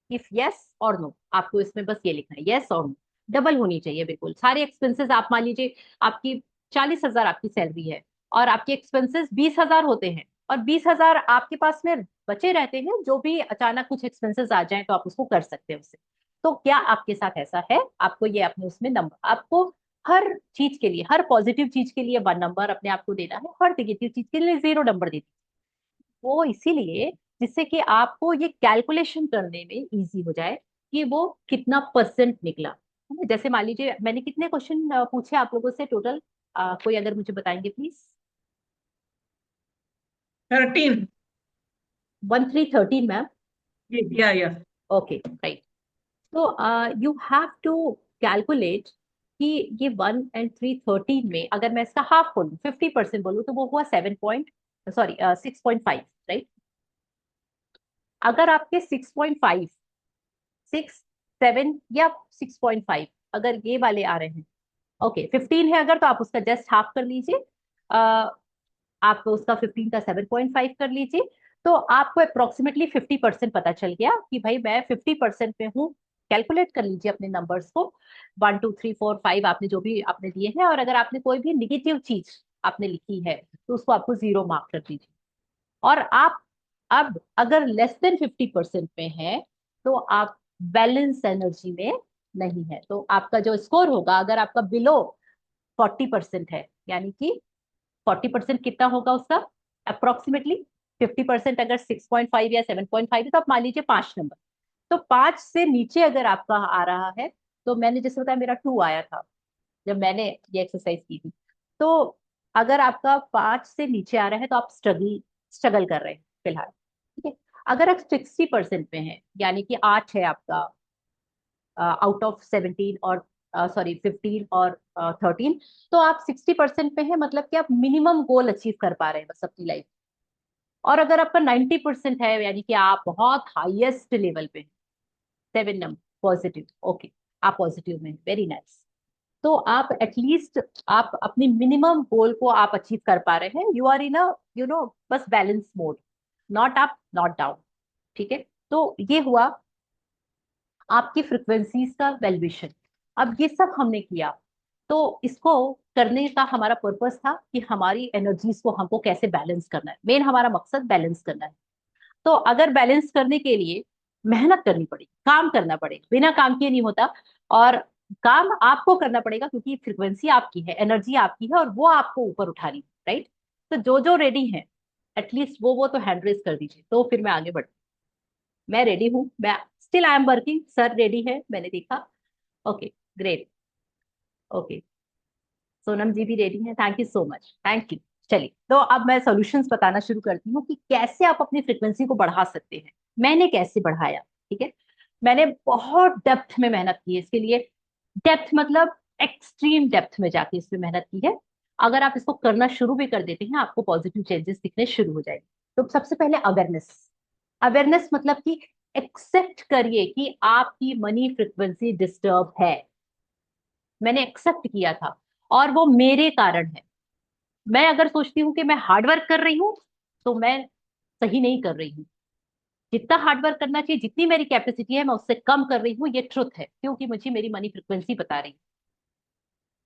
इफ यस और नो, आपको इसमें बस ये लिखना है, यस और नो। डबल होनी चाहिए बिल्कुल सारे एक्सपेंसेस। आप मान लीजिए आपकी 40,000 आपकी सैलरी है और आपके एक्सपेंसेस 20,000 होते हैं, और 20,000 आपके पास में बचे रहते हैं, जो भी अचानक कुछ एक्सपेंसेस आ जाए तो आप उसको कर सकते हैं उससे। तो क्या आपके साथ ऐसा है? आपको ये अपने उसमें नंबर, आपको हर चीज के लिए, हर पॉजिटिव चीज के लिए 1 नंबर अपने आप को देना है, हर नेगेटिव चीज के लिए 0 नंबर देना है। वो इसीलिए जिससे कि आपको ये कैलकुलेशन करने में इजी हो जाए कि वो कितना परसेंट निकला, है ना। जैसे मान लीजिए मैंने कितने क्वेश्चन पूछे आप लोगों से टोटल, कोई अगर मुझे बताएंगे प्लीज। 13। 1313 मैम। या। Okay right. तो यू हैव टू कैलकुलेट कि ये 1 और 3 13 में अगर मैं इसका हाफ बोलूँ, 50% बोलूँ, तो वो हुआ 6.5, राइट। अगर आपके 6.5, 6, 7 या 6.5 अगर ये वाले आ रहे हैं, ओके 15 है अगर, तो आप उसका जस्ट हाफ कर लीजिए। आप उसका 15 का 7.5 कर लीजिए। तो आपको अप्रोक्सीमेटली 50% पता चल गया कि भाई मैं 50% में हूँ। कैलकुलेट कर लीजिए अपने नंबर्स को, 1 2 3 4 5 आपने जो भी आपने दिए हैं, और अगर आपने कोई भी निगेटिव चीज आपने लिखी है तो उसको आपको 0 मार्क कर दीजिए। और आप अब अगर लेस देन 50% में है तो आप बैलेंस एनर्जी में नहीं है। तो आपका जो स्कोर होगा, अगर आपका बिलो 40% है, यानी कि 40% कितना होगा उसका अप्रोक्सीमेटली। 50% अगर 6.5 या 7.5 है तो आप मान लीजिए 5 नंबर। तो 5 से नीचे अगर आपका आ रहा है, तो मैंने जैसे बताया मेरा 2 आया था जब मैंने ये एक्सरसाइज की थी। तो अगर आपका 5 से नीचे आ रहा है तो आप स्ट्रगल स्ट्रगल कर रहे हैं फिलहाल, ठीक है। अगर आप 60% में है, यानी कि 8 है आपका आउट ऑफ 17 और सॉरी 15 और 13, तो आप 60% पे है, मतलब कि आप मिनिमम गोल अचीव कर पा रहे हैं बस अपनी लाइफ। और अगर आपका 90% है, यानी कि आप बहुत हाईएस्ट लेवल पे हैं, 7 नंबर पॉजिटिव, ओके, आप पॉजिटिव में, वेरी नाइस। तो आप एटलीस्ट आप अपनी मिनिमम गोल को आप अचीव कर पा रहे हैं। यू आर इन अ बस balance mode, not up not down, ठीक है। तो ये हुआ आपकी फ्रिक्वेंसीज का वैल्यूएशन। अब ये सब हमने किया, तो इसको करने का हमारा पर्पस था कि हमारी एनर्जीज को हमको कैसे बैलेंस करना है। मेन हमारा मकसद बैलेंस करना है। तो अगर बैलेंस करने के लिए मेहनत करनी पड़ेगी, काम करना पड़ेगा, बिना काम किए नहीं होता। और काम आपको करना पड़ेगा क्योंकि फ्रिक्वेंसी आपकी है, एनर्जी आपकी है, और वो आपको ऊपर उठानी है, राइट। तो जो जो रेडी है एटलीस्ट वो तो हैंड रेस कर दीजिए, तो फिर मैं आगे बढ़। मैं रेडी हूँ, मैं still I am working, sir ready है मैंने देखा। Okay great. ओके, सोनम जी भी रेडी है, thank you so much, thank you. चलिए, तो अब मैं सॉल्यूशंस बताना शुरू करती हूँ कि कैसे आप अपनी फ्रिक्वेंसी को बढ़ा सकते हैं। मैंने कैसे बढ़ाया, ठीक है। मैंने बहुत डेप्थ में मेहनत की है इसके लिए। डेप्थ मतलब एक्सट्रीम डेप्थ में जाके इसमें मेहनत की है। अगर आप इसको करना शुरू भी कर देते हैं आपको पॉजिटिव चेंजेस दिखने शुरू हो जाएंगे। तो सबसे पहले अवेयरनेस। अवेयरनेस मतलब कि एक्सेप्ट करिए कि आपकी मनी फ्रिक्वेंसी डिस्टर्ब है। मैंने एक्सेप्ट किया था, और वो मेरे कारण है। मैं अगर सोचती हूँ कि मैं हार्डवर्क कर रही हूँ तो मैं सही नहीं कर रही हूँ। जितना हार्डवर्क करना चाहिए, जितनी मेरी कैपेसिटी है, मैं उससे कम कर रही हूँ, ये ट्रुथ है, क्योंकि मुझे मेरी मनी फ्रिक्वेंसी बता रही है।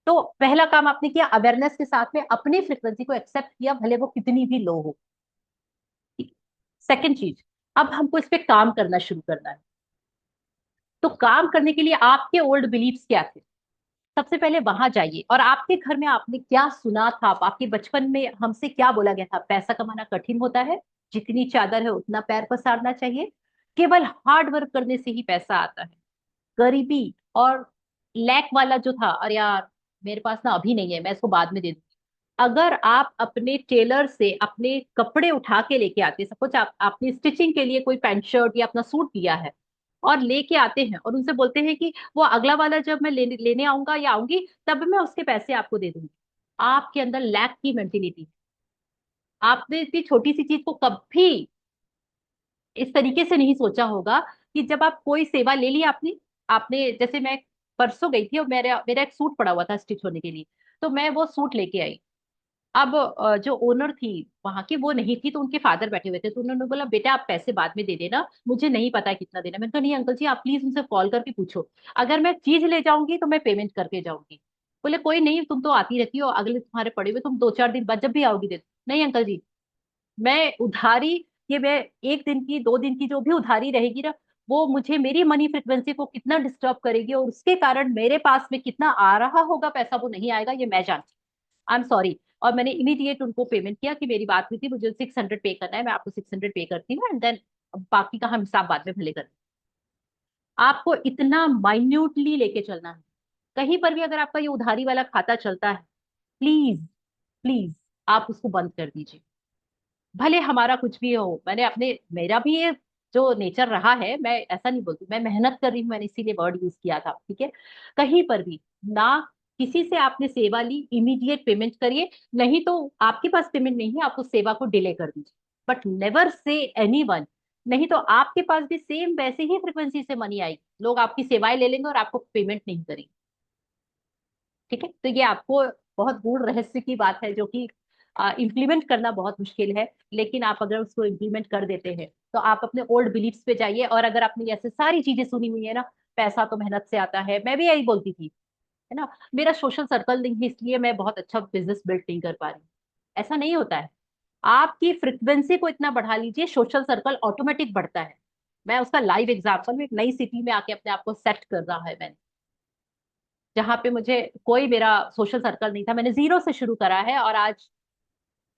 तो पहला काम आपने किया, अवेयरनेस के साथ में अपनी फ्रिक्वेंसी को एक्सेप्ट किया, भले वो कितनी भी लो हो। सेकेंड चीज, अब हमको इस पे काम करना शुरू करना है। तो काम करने के लिए आपके ओल्ड बिलीफ्स क्या थे, सबसे पहले वहां जाइए। और आपके घर में आपने क्या सुना था, आपके बचपन में हमसे क्या बोला गया था? पैसा कमाना कठिन होता है, जितनी चादर है उतना पैर पसारना चाहिए, केवल हार्ड वर्क करने से ही पैसा आता है, गरीबी और लैक वाला जो था, अरे यार मेरे पास ना अभी नहीं है, मैं इसको बाद में दे दूंगी। अगर आप अपने टेलर से अपने कपड़े उठा के लेके आते, सपोज आप आपने स्टिचिंग के लिए कोई पैंट शर्ट या अपना सूट दिया है और लेके आते हैं और उनसे बोलते हैं कि वो अगला वाला जब मैं लेने आऊंगा या आऊंगी तब मैं उसके पैसे आपको दे दूंगी, आपके अंदर लैक की मेंटेलिटी। आपने इतनी छोटी सी चीज को कभी इस तरीके से नहीं सोचा होगा कि जब आप कोई सेवा ले ली आपने, आपने जैसे मैं परसों गई थी और मेरा मेरा एक सूट पड़ा हुआ था स्टिच होने के लिए, तो मैं वो सूट लेके आई। अब जो ओनर थी वहां की वो नहीं थी, तो उनके फादर बैठे हुए थे, तो उन्होंने बोला बेटा आप पैसे बाद में दे देना, मुझे नहीं पता है कितना देना। मैंने कहा नहीं अंकल जी आप प्लीज उनसे कॉल करके पूछो, अगर मैं चीज ले जाऊंगी तो मैं पेमेंट करके जाऊंगी। बोले कोई नहीं तुम तो आती रहती हो, अगले तुम्हारे पड़े हुए तुम 2-4 दिन बाद जब भी आओगी दे दो। नहीं अंकल जी, मैं उधारी, ये मैं एक दिन की 2 दिन की जो भी उधारी रहेगी ना, वो मुझे मेरी मनी फ्रिक्वेंसी को कितना डिस्टर्ब करेगी और उसके कारण मेरे पास में कितना आ रहा होगा पैसा वो नहीं आएगा, ये मैं जानती। आई एम सॉरी। और मैंने इमीडिएट उनको पेमेंट किया कि मेरी बात हुई थी, मुझे 600 पे करना है, मैं आपको 600 पे करती हूँ एंड देन बाकी का हम हिसाब बाद में भले करें। आपको इतना माइन्यूटली लेके चलना है। कहीं पर भी अगर आपका ये उधारी वाला खाता चलता है, प्लीज प्लीज आप उसको बंद कर दीजिए। भले हमारा कुछ भी हो, मैंने अपने मेरा भी ये जो नेचर रहा है, मैं ऐसा नहीं बोलती, मैं मेहनत कर रही हूँ, मैंने इसीलिए वर्ड यूज किया था, ठीक है। कहीं पर भी ना, किसी से आपने सेवा ली इमीडिएट पेमेंट करिए, नहीं तो आपके पास पेमेंट नहीं है आप उस सेवा को डिले कर दीजिए, बट नेवर से एनीवन। नहीं तो आपके पास भी सेम वैसे ही फ्रिक्वेंसी से मनी आएगी, लोग आपकी सेवाएं ले लेंगे और आपको पेमेंट नहीं करेंगे। ठीक है, तो ये आपको बहुत गूढ़ रहस्य की बात है जो कि इम्प्लीमेंट करना बहुत मुश्किल है, लेकिन आप अगर उसको इम्प्लीमेंट कर देते हैं तो आप अपने ओल्ड बिलीफ्स पे जाइए। और अगर आपने ऐसे सारी चीजें सुनी हुई है ना, पैसा तो मेहनत से आता है, मैं भी यही बोलती थी, है ना, मेरा सोशल सर्कल नहीं है इसलिए मैं बहुत अच्छा बिजनेस बिल्ड नहीं कर पा रही, ऐसा नहीं होता है। आपकी फ्रिक्वेंसी को इतना बढ़ा लीजिए, सोशल सर्कल ऑटोमेटिक बढ़ता है। मैं उसका लाइव एग्जाम्पल में एक नई सिटी में आके अपने आप को सेट कर रहा है मैंने, जहाँ पे मुझे कोई मेरा सोशल सर्कल नहीं था, मैंने जीरो से शुरू करा है और आज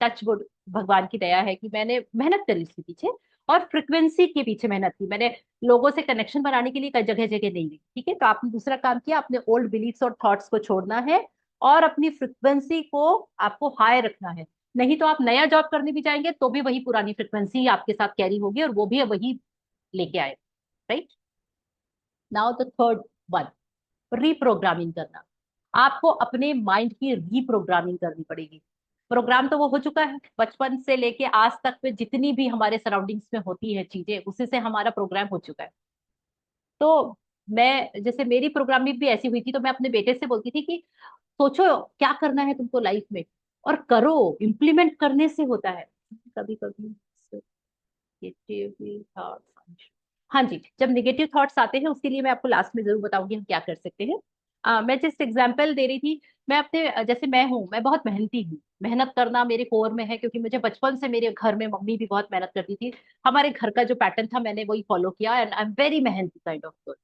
टच वुड भगवान की दया है कि मैंने मेहनत करी इसके पीछे और फ्रिक्वेंसी के पीछे मेहनत की मैंने, लोगों से कनेक्शन बनाने के लिए कई जगह जगह नहीं गई। ठीक है, तो आपने दूसरा काम किया, अपने ओल्ड बिलीफ्स और थॉट्स को छोड़ना है और अपनी फ्रिक्वेंसी को आपको हाई रखना है। नहीं तो आप नया जॉब करने भी जाएंगे तो भी वही पुरानी फ्रिक्वेंसी आपके साथ कैरी होगी और वो भी वही लेके आए। Right, now the third one, reprogramming करना। आपको अपने माइंड की रीप्रोग्रामिंग करनी पड़ेगी। प्रोग्राम तो वो हो चुका है, बचपन से लेके आज तक में जितनी भी हमारे सराउंडिंग्स में होती है चीजें, उसी से हमारा प्रोग्राम हो चुका है। तो मैं, जैसे मेरी प्रोग्रामिंग भी ऐसी हुई थी, तो मैं अपने बेटे से बोलती थी कि सोचो क्या करना है तुमको लाइफ में और करो, इम्प्लीमेंट करने से होता है। कभी कभी नेगेटिव थॉट्स, हाँ जी, जब नेगेटिव थॉट्स आते हैं उसके लिए मैं आपको लास्ट में जरूर बताऊंगी हम क्या कर सकते हैं। मैं जिस एग्जांपल दे रही थी, मैं अपने जैसे मैं हूँ, मैं बहुत मेहनती हूँ, मेहनत करना मेरे कोर में है, क्योंकि मुझे बचपन से मेरे घर में मम्मी भी बहुत मेहनत करती थी, हमारे घर का जो पैटर्न था मैंने वही फॉलो किया एंड आई एम वेरी मेहनती काइंड ऑफ गर्ल।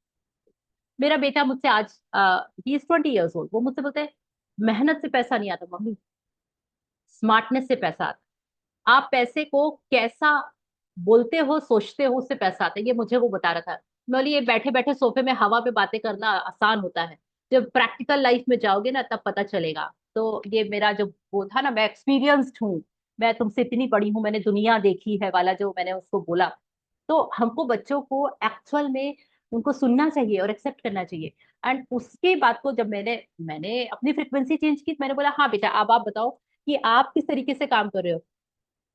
मेरा बेटा मुझसे आज, ही इज 20 years old, वो मुझसे बोलते हैं मेहनत से पैसा नहीं आता मम्मी, स्मार्टनेस से पैसा आता। आप पैसे को कैसा बोलते हो सोचते हो उससे पैसा आता है, ये मुझे वो बता रहा था। मैं बोली ये बैठे बैठे सोफे में हवा में बातें करना आसान होता है, जब प्रैक्टिकल लाइफ में जाओगे ना तब पता चलेगा। तो ये मेरा जो वो था ना, मैं एक्सपीरियंस्ड हूँ, मैं तुमसे इतनी बड़ी हूँ, मैंने दुनिया देखी है वाला जो मैंने उसको बोला। तो हमको बच्चों को एक्चुअल में उनको सुनना चाहिए और एक्सेप्ट करना चाहिए। एंड उसके बाद को जब मैंने मैंने अपनी फ्रिक्वेंसी चेंज की, तो मैंने बोला हाँ बेटा अब आप बताओ कि आप किस तरीके से काम कर रहे हो।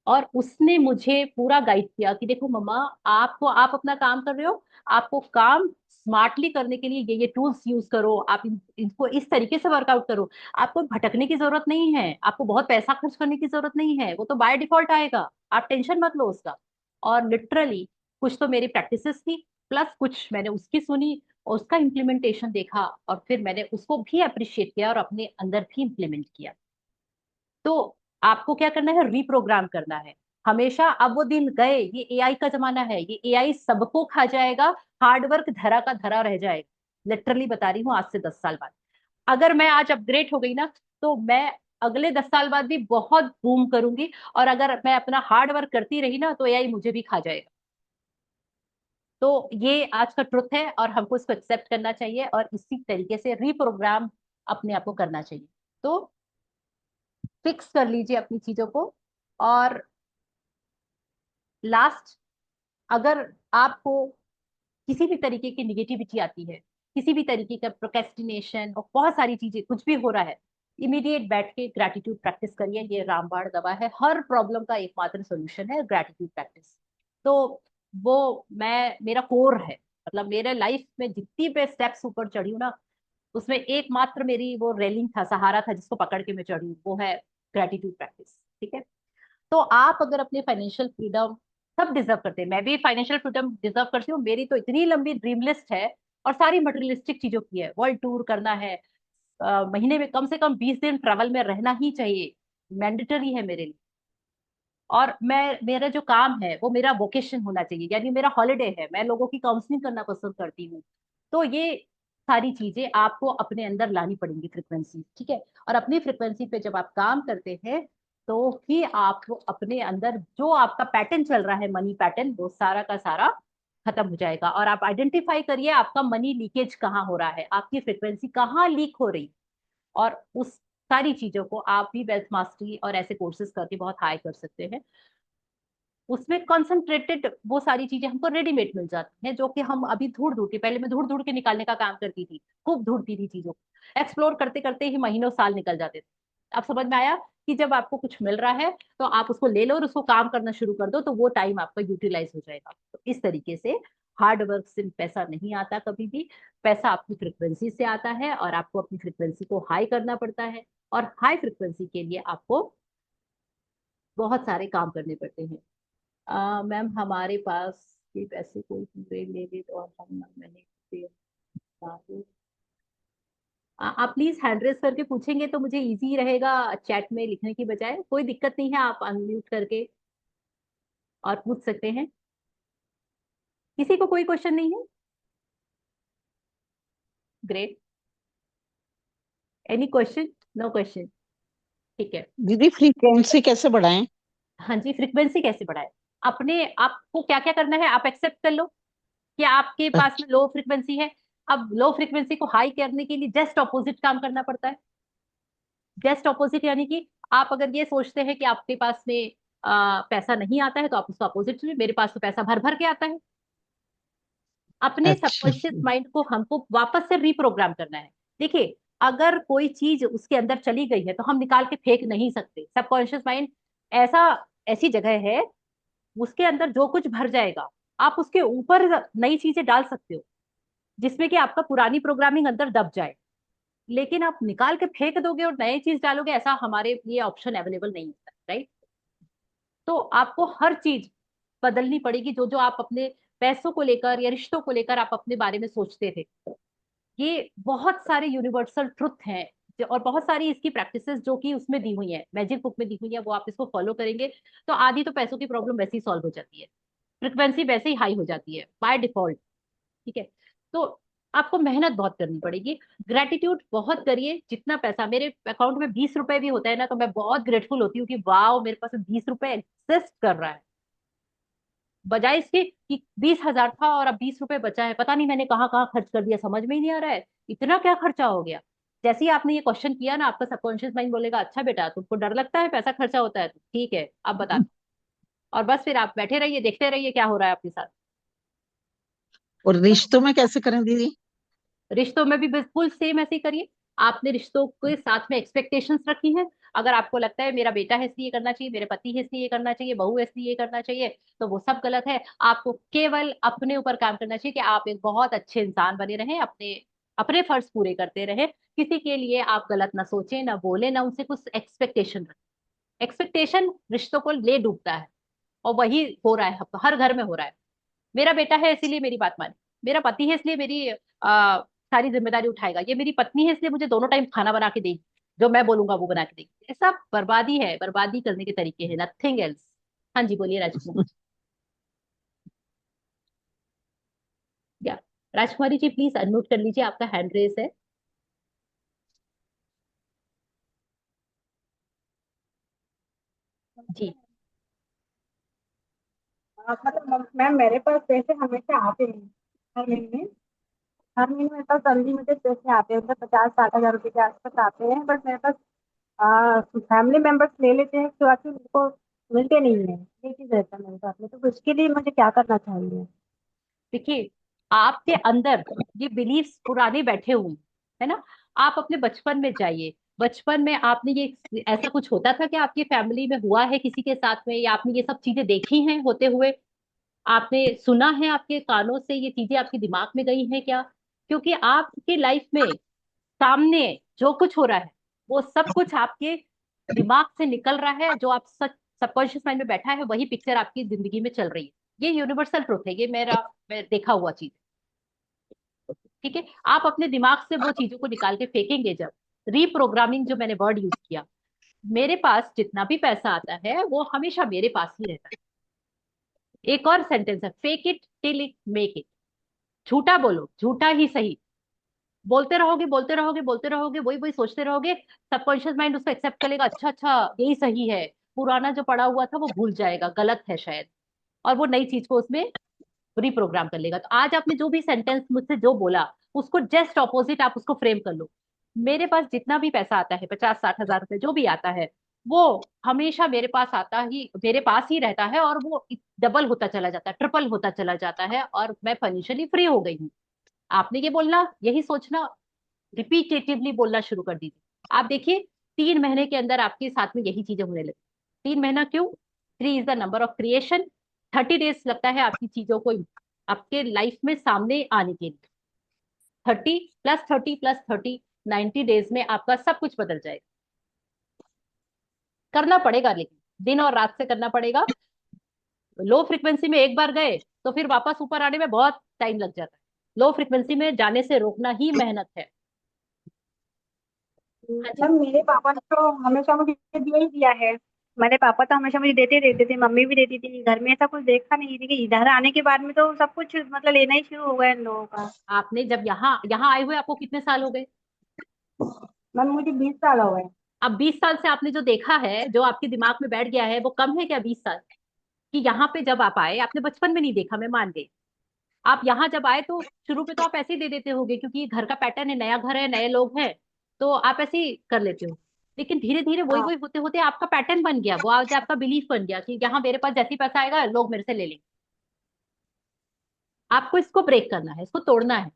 और उसने मुझे पूरा गाइड किया कि देखो मम्मा, आपको आप अपना काम कर रहे हो, आपको काम स्मार्टली करने के लिए ये टूल्स यूज करो, आप इनको इस तरीके से वर्कआउट करो, आपको भटकने की जरूरत नहीं है, आपको बहुत पैसा खर्च करने की जरूरत नहीं है, वो तो बाय डिफॉल्ट आएगा, आप टेंशन मत लो उसका। और लिटरली कुछ तो मेरी प्रैक्टिसेस थी, प्लस कुछ मैंने उसकी सुनी और उसका इम्प्लीमेंटेशन देखा और फिर मैंने उसको भी अप्रिशिएट किया और अपने अंदर भी इम्प्लीमेंट किया। तो आपको क्या करना है, रीप्रोग्राम करना है हमेशा। अब वो दिन गए, ये एआई का जमाना है, ये एआई सबको खा जाएगा, हार्डवर्क धरा का धरा रह जाएगा। लिटरली बता रही हूँ, आज से 10 साल बाद अगर मैं आज अपग्रेड हो गई ना, तो मैं अगले 10 साल बाद भी बहुत बूम करूंगी, और अगर मैं अपना हार्ड वर्क करती रही ना तो एआई मुझे भी खा जाएगा। तो ये आज का ट्रुथ है और हमको इसको एक्सेप्ट करना चाहिए और इसी तरीके से रीप्रोग्राम अपने आप को करना चाहिए। तो फिक्स कर लीजिए अपनी चीजों को। और लास्ट, अगर आपको किसी भी तरीके की निगेटिविटी आती है, किसी भी तरीके का प्रोक्रेस्टिनेशन और बहुत सारी चीजें कुछ भी हो रहा है, इमीडिएट बैठ के ग्रैटिट्यूड प्रैक्टिस करिए। ये रामबाण दवा है, हर प्रॉब्लम का एकमात्र सोल्यूशन है ग्रैटिट्यूड प्रैक्टिस। तो वो मैं मेरा कोर है, मतलब मेरे लाइफ में जितनी पे स्टेप्स ऊपर चढ़ी हूँ ना, उसमें एकमात्र मेरी वो रेलिंग था, सहारा था जिसको पकड़ के मैं चढ़ी हूँ, वो है ग्रैटिट्यूड प्रैक्टिस। ठीक है। तो आप अगर अपने फाइनेंशियल फ्रीडम, सब डिजर्व करते हैं, मैं भी फाइनेंशियल फ्रीडम डिजर्व करती हूँ, मेरी तो इतनी लंबी ड्रीम लिस्ट है और सारी मटेरियलिस्टिक चीजों की है। वर्ल्ड टूर करना है, महीने में कम से कम 20 दिन ट्रैवल में रहना ही चाहिए, मैंडेटरी है मेरे लिए। और मैं, मेरा जो काम है वो मेरा वोकेशन होना चाहिए, यानी मेरा हॉलिडे है, मैं लोगों की काउंसलिंग करना पसंद करती हूँ। तो ये सारी चीजें आपको अपने अंदर लानी पड़ेंगी, फ्रिक्वेंसी। ठीक है। और अपनी फ्रिक्वेंसी पे जब आप काम करते हैं तो ही आप अपने अंदर जो आपका पैटर्न चल रहा है, मनी पैटर्न, वो सारा का सारा खत्म हो जाएगा। और आप आइडेंटिफाई करिए आपका मनी लीकेज कहाँ हो रहा है, आपकी फ्रिक्वेंसी कहाँ लीक हो रही, और उस सारी चीजों को आप भी वेल्थ मास्टरी और ऐसे कोर्सेज करके बहुत हाई कर सकते हैं। उसमें कंसंट्रेटेड वो सारी चीजें हमको रेडीमेड मिल जाती हैं, जो कि हम अभी ढूंढ ढूंढ के, पहले मैं ढूंढ ढूंढ के निकालने का काम करती थी, खूब ढूंढती थी चीजों को, एक्सप्लोर करते करते ही महीनों साल निकल जाते थे। अब समझ में आया कि जब आपको कुछ मिल रहा है तो आप उसको ले लो और उसको काम करना शुरू कर दो, तो वो टाइम आपका यूटिलाइज हो जाएगा। तो इस तरीके से हार्ड वर्क से पैसा नहीं आता कभी भी, पैसा आपकी फ्रिक्वेंसी से आता है और आपको अपनी फ्रिक्वेंसी को हाई करना पड़ता है। और हाई फ्रिक्वेंसी के लिए आपको बहुत सारे काम करने पड़ते हैं। मैम हमारे पास ये पैसे कोई पूरे ले ले तो और हम मैंने दे पाए। आप प्लीज हैंड रेस करके पूछेंगे तो मुझे इजी रहेगा चैट में लिखने की बजाय। कोई दिक्कत नहीं है, आप अनम्यूट करके और पूछ सकते हैं। किसी को कोई क्वेश्चन नहीं है? Great. Any question? No question. ठीक है। दीदी फ्रीक्वेंसी कैसे बढ़ाएं? हाँ जी, फ्रीक्वेंसी कैसे बढ़ाए? अपने आपको क्या क्या करना है, आप एक्सेप्ट कर लो कि आपके पास में अच्छा। लो फ्रीक्वेंसी है। अब लो फ्रीक्वेंसी को हाई करने के लिए जस्ट ऑपोजिट काम करना पड़ता है। जस्ट ऑपोजिट यानी कि आप अगर ये सोचते हैं कि आपके पास में पैसा नहीं आता है, तो आप उसका अपोजिट में, मेरे पास तो पैसा भर भर के आता है। अपने अच्छा। सबकॉन्शियस माइंड को हमको वापस से रीप्रोग्राम करना है। देखिए, अगर कोई चीज उसके अंदर चली गई है तो हम निकाल के फेंक नहीं सकते। सबकॉन्शियस माइंड ऐसा, ऐसी जगह है, उसके अंदर जो कुछ भर जाएगा, आप उसके ऊपर नई चीजें डाल सकते हो जिसमें कि आपका पुरानी प्रोग्रामिंग अंदर दब जाए। लेकिन आप निकाल के फेंक दोगे और नई चीज डालोगे, ऐसा हमारे लिए ऑप्शन अवेलेबल नहीं होता, राइट? तो आपको हर चीज बदलनी पड़ेगी, जो जो आप अपने पैसों को लेकर या रिश्तों को लेकर आप अपने बारे में सोचते थे। ये बहुत सारे यूनिवर्सल ट्रुथ हैं और बहुत सारी इसकी प्रैक्टिसेस जो कि उसमें दी हुई है, मैजिक बुक में दी हुई है, वो आप इसको फॉलो करेंगे तो आधी तो पैसों की प्रॉब्लम वैसे ही सॉल्व हो जाती है, फ्रिक्वेंसी वैसे ही हाई हो जाती है बाय डिफॉल्ट। ठीक है। तो आपको मेहनत बहुत करनी पड़ेगी, ग्रेटिट्यूड बहुत करिए। जितना पैसा मेरे अकाउंट में 20 रुपए भी होता है ना, तो मैं बहुत ग्रेटफुल होती हूँ कि वाह मेरे पास 20 रुपए एग्जिस्ट कर रहा है, बजाय इसके कि 20,000 था और अब 20 रुपए बचा है, पता नहीं मैंने कहाँ कहाँ खर्च कर दिया, समझ में ही नहीं आ रहा है इतना क्या खर्चा हो गया। जैसे ही आपने ये क्वेश्चन किया ना, आपका सबकॉन्शियस माइंड बोलेगा अच्छा बेटा तुमको डर लगता है पैसा खर्चा होता है, तो ठीक है अब बता। और बस फिर आप बैठे रहिए, देखते रहिए क्या हो रहा है आपके साथ। और तो रिश्तों में कैसे करें दीदी? रिश्तों में भी बिल्कुल सेम ऐसे ही करिए। आपने रिश्तों के साथ में एक्सपेक्टेशंस रखी हैं। अगर आपको लगता है मेरा बेटा है इसलिए करना चाहिए, मेरे पति है इसलिए ये करना चाहिए, बहू है इसलिए ये करना चाहिए, तो वो सब गलत है। आपको केवल अपने ऊपर काम करना चाहिए कि आप एक बहुत अच्छे इंसान बने रहें, अपने अपने फर्ज पूरे करते रहें। किसी के लिए आप गलत ना सोचें, ना बोले, ना उनसे कुछ एक्सपेक्टेशन रखें। एक्सपेक्टेशन रिश्तों को ले डूबता है, और वही हो रहा है, हर घर में हो रहा है। मेरा बेटा है इसीलिए मेरी बात माने, मेरा पति है इसलिए मेरी सारी जिम्मेदारी उठाएगा, ये मेरी पत्नी है इसलिए मुझे दोनों टाइम खाना बना के देगी, जो मैं बोलूंगा वो बना के देगी। ऐसा बर्बादी है, बर्बादी करने के तरीके हैं, नथिंग एल्स। हाँ जी, बोलिए राजकुमार। क्या? राजकुमारी जी प्लीज अनम्यूट कर लीजिए, आपका हैंड रेस है। जी। मतलब मैम मेरे पास पैसे हमेशा आते हैं हर महीने। हर महीने मेरे पास अनलिमिटेड पैसे आते हैं, मतलब 50-60 हज़ार रुपये के आसपास आते हैं, बट मेरे पास फैमिली मेंबर्स ले लेते हैं तो आखिर उनको मिलते नहीं है। ये चीज़ रहता है मेरे साथ में, तो उसके लिए मुझे क्या करना चाहिए? देखिए, आपके अंदर ये बिलीफ्स पुराने बैठे हुए हैं, है ना। आप अपने बचपन में जाइए। बचपन में आपने ये ऐसा कुछ होता था कि आपकी फैमिली में हुआ है किसी के साथ में, या आपने ये सब चीजें देखी हैं होते हुए? आपने सुना है, आपके कानों से ये चीजें आपके दिमाग में गई हैं क्या? क्योंकि आपकी लाइफ में सामने जो कुछ हो रहा है वो सब कुछ आपके दिमाग से निकल रहा है। जो आप सच सबकॉन्शियस माइंड में बैठा है वही पिक्चर आपकी जिंदगी में चल रही है। ये यूनिवर्सल ट्रुथ है, ये मैं देखा हुआ चीज। ठीक है, आप अपने दिमाग से वो चीजों को निकाल के फेंकेंगे जब। रीप्रोग्रामिंग जो मैंने वर्ड यूज किया, मेरे पास जितना भी पैसा आता है वो हमेशा मेरे पास ही रहता है। एक और सेंटेंस है, fake it till it make it. झूठा बोलो, झूठा ही सही। बोलते रहोगे बोलते रहोगे बोलते रहोगे, वही वही सोचते रहोगे। सबकॉन्शियस माइंड उसको एक्सेप्ट करेगा, अच्छा अच्छा यही सही है। पुराना जो पड़ा हुआ था वो भूल जाएगा, गलत है शायद, और वो नई चीज को उसमें रिप्रोग्राम कर लेगा। तो आज आपने जो भी सेंटेंस मुझसे जो बोला, उसको जस्ट ऑपोजिट आप उसको फ्रेम कर लो। मेरे पास जितना भी पैसा आता है, 50-60 हज़ार रुपए जो भी आता है, वो हमेशा मेरे पास ही रहता है, और वो डबल होता चला जाता है, ट्रिपल होता चला जाता है, और मैं फाइनेंशियली फ्री हो गई हूँ। आपने ये बोलना, यही सोचना, रिपीटेटिवली बोलना शुरू कर दीजिए। आप देखिए, 3 महीने के अंदर आपके साथ में यही चीजें होने लगी। 3 महीना क्यों? 3 is the number of creation. 30 days लगता है आपकी चीजों को आपके लाइफ में सामने आने के लिए। 30 + 30 + 30, 90 डेज में आपका सब कुछ बदल जाएगा। करना पड़ेगा, लेकिन दिन और रात से करना पड़ेगा। लो फ्रिक्वेंसी में एक बार गए तो फिर वापस ऊपर आने में बहुत टाइम लग जाता है। लो फ्रिक्वेंसी में जाने से रोकना ही मेहनत है। हाँ जी। मतलब मेरे पापा ने तो हमेशा मुझे दिया ही दिया है। मेरे पापा तो हमेशा मुझे देते रहते थे, मम्मी भी देती थी। घर में ऐसा कुछ देखा नहीं, लेकिन इधर आने के बाद में तो सब कुछ मतलब लेना ही शुरू हो गया इन लोगों का। आपने जब यहाँ यहाँ आए हुए आपको कितने साल हो गए? मैम मुझे 20 साल हो गए। अब 20 साल से आपने जो देखा है, जो आपके दिमाग में बैठ गया है, वो कम है क्या 20 साल? कि यहाँ पे जब आप आए, आपने बचपन में नहीं देखा, मैं मान गई। आप यहाँ जब आए तो शुरू में तो आप ऐसे ही दे देते होगे, क्योंकि ये घर का पैटर्न है, नया घर है, नए लोग हैं, तो आप ऐसे ही कर लेते हो। लेकिन धीरे धीरे वही हाँ। वही होते होते आपका पैटर्न बन गया, वो आज आपका बिलीफ बन गया कि यहाँ मेरे पास जैसे ही पैसा आएगा लोग मेरे से ले लेंगे। आपको इसको ब्रेक करना है, इसको तोड़ना है।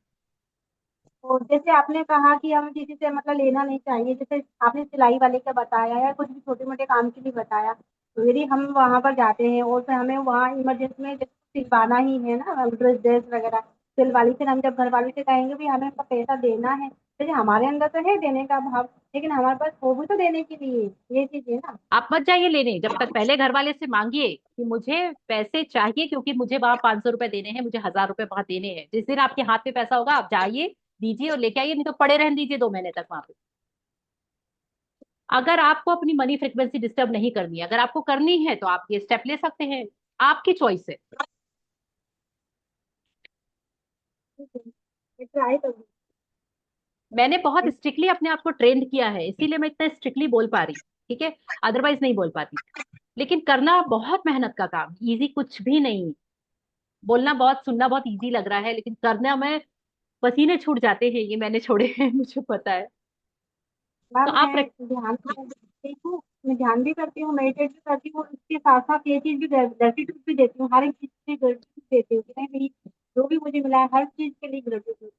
तो जैसे आपने कहा कि हमें किसी से मतलब लेना नहीं चाहिए, जैसे आपने सिलाई वाले का बताया या कुछ भी छोटे मोटे काम के लिए बताया, तो यदि हम वहाँ पर जाते हैं और फिर हमें वहाँ इमरजेंसी में जैसे सिलवाना ही है ना, ड्रेस ड्रेस वगैरह सिलवाली, फिर हम जब घर वालों से कहेंगे भी हमें उनका पैसा देना है, जैसे हमारे अंदर तो है देने का भाव, लेकिन हमारे पास हो भी तो देने के लिए, ये चीज है ना। आप मत जाइए लेने जब तक। पहले घर वाले से मांगिए कि मुझे पैसे चाहिए, क्योंकि मुझे वहां 500 रुपए देने हैं, मुझे 1000 रुपए वहां देने हैं। जिस दिन आपके हाथ में पैसा होगा आप जाइए, दीजिए और लेके आइए, नहीं तो पड़े रहने दीजिए 2 महीने तक वहां पे। अगर आपको अपनी मनी फ्रिक्वेंसी डिस्टर्ब नहीं करनी है, अगर आपको करनी है, तो आप ये स्टेप ले सकते हैं। आपकी चॉइस है। ठीक है, मैं ट्राई करूँगी। मैंने बहुत स्ट्रिक्टली अपने आप को ट्रेंड किया है, इसीलिए मैं इतना स्ट्रिक्टली बोल पा रही हूँ। ठीक है, अदरवाइज नहीं बोल पाती। लेकिन करना बहुत मेहनत का काम, इजी कुछ भी नहीं। बोलना बहुत, सुनना बहुत इजी लग रहा है, लेकिन करना में पसीने छूट जाते हैं, ये मैंने छोड़े हैं मुझे पता है। तो मैम आप मैं ध्यान भी करती हूँ, मैं ध्यान भी करती हूँ, मेडिटेट भी करती हूँ, इसके साथ साथ ये चीज भी ग्रेटिट्यूड भी देती हूँ, हर एक चीज की ग्रेटिट्यूड देती हूँ कि नहीं भाई, जो भी मुझे मिला है हर चीज के लिए ग्रेटिट्यूड।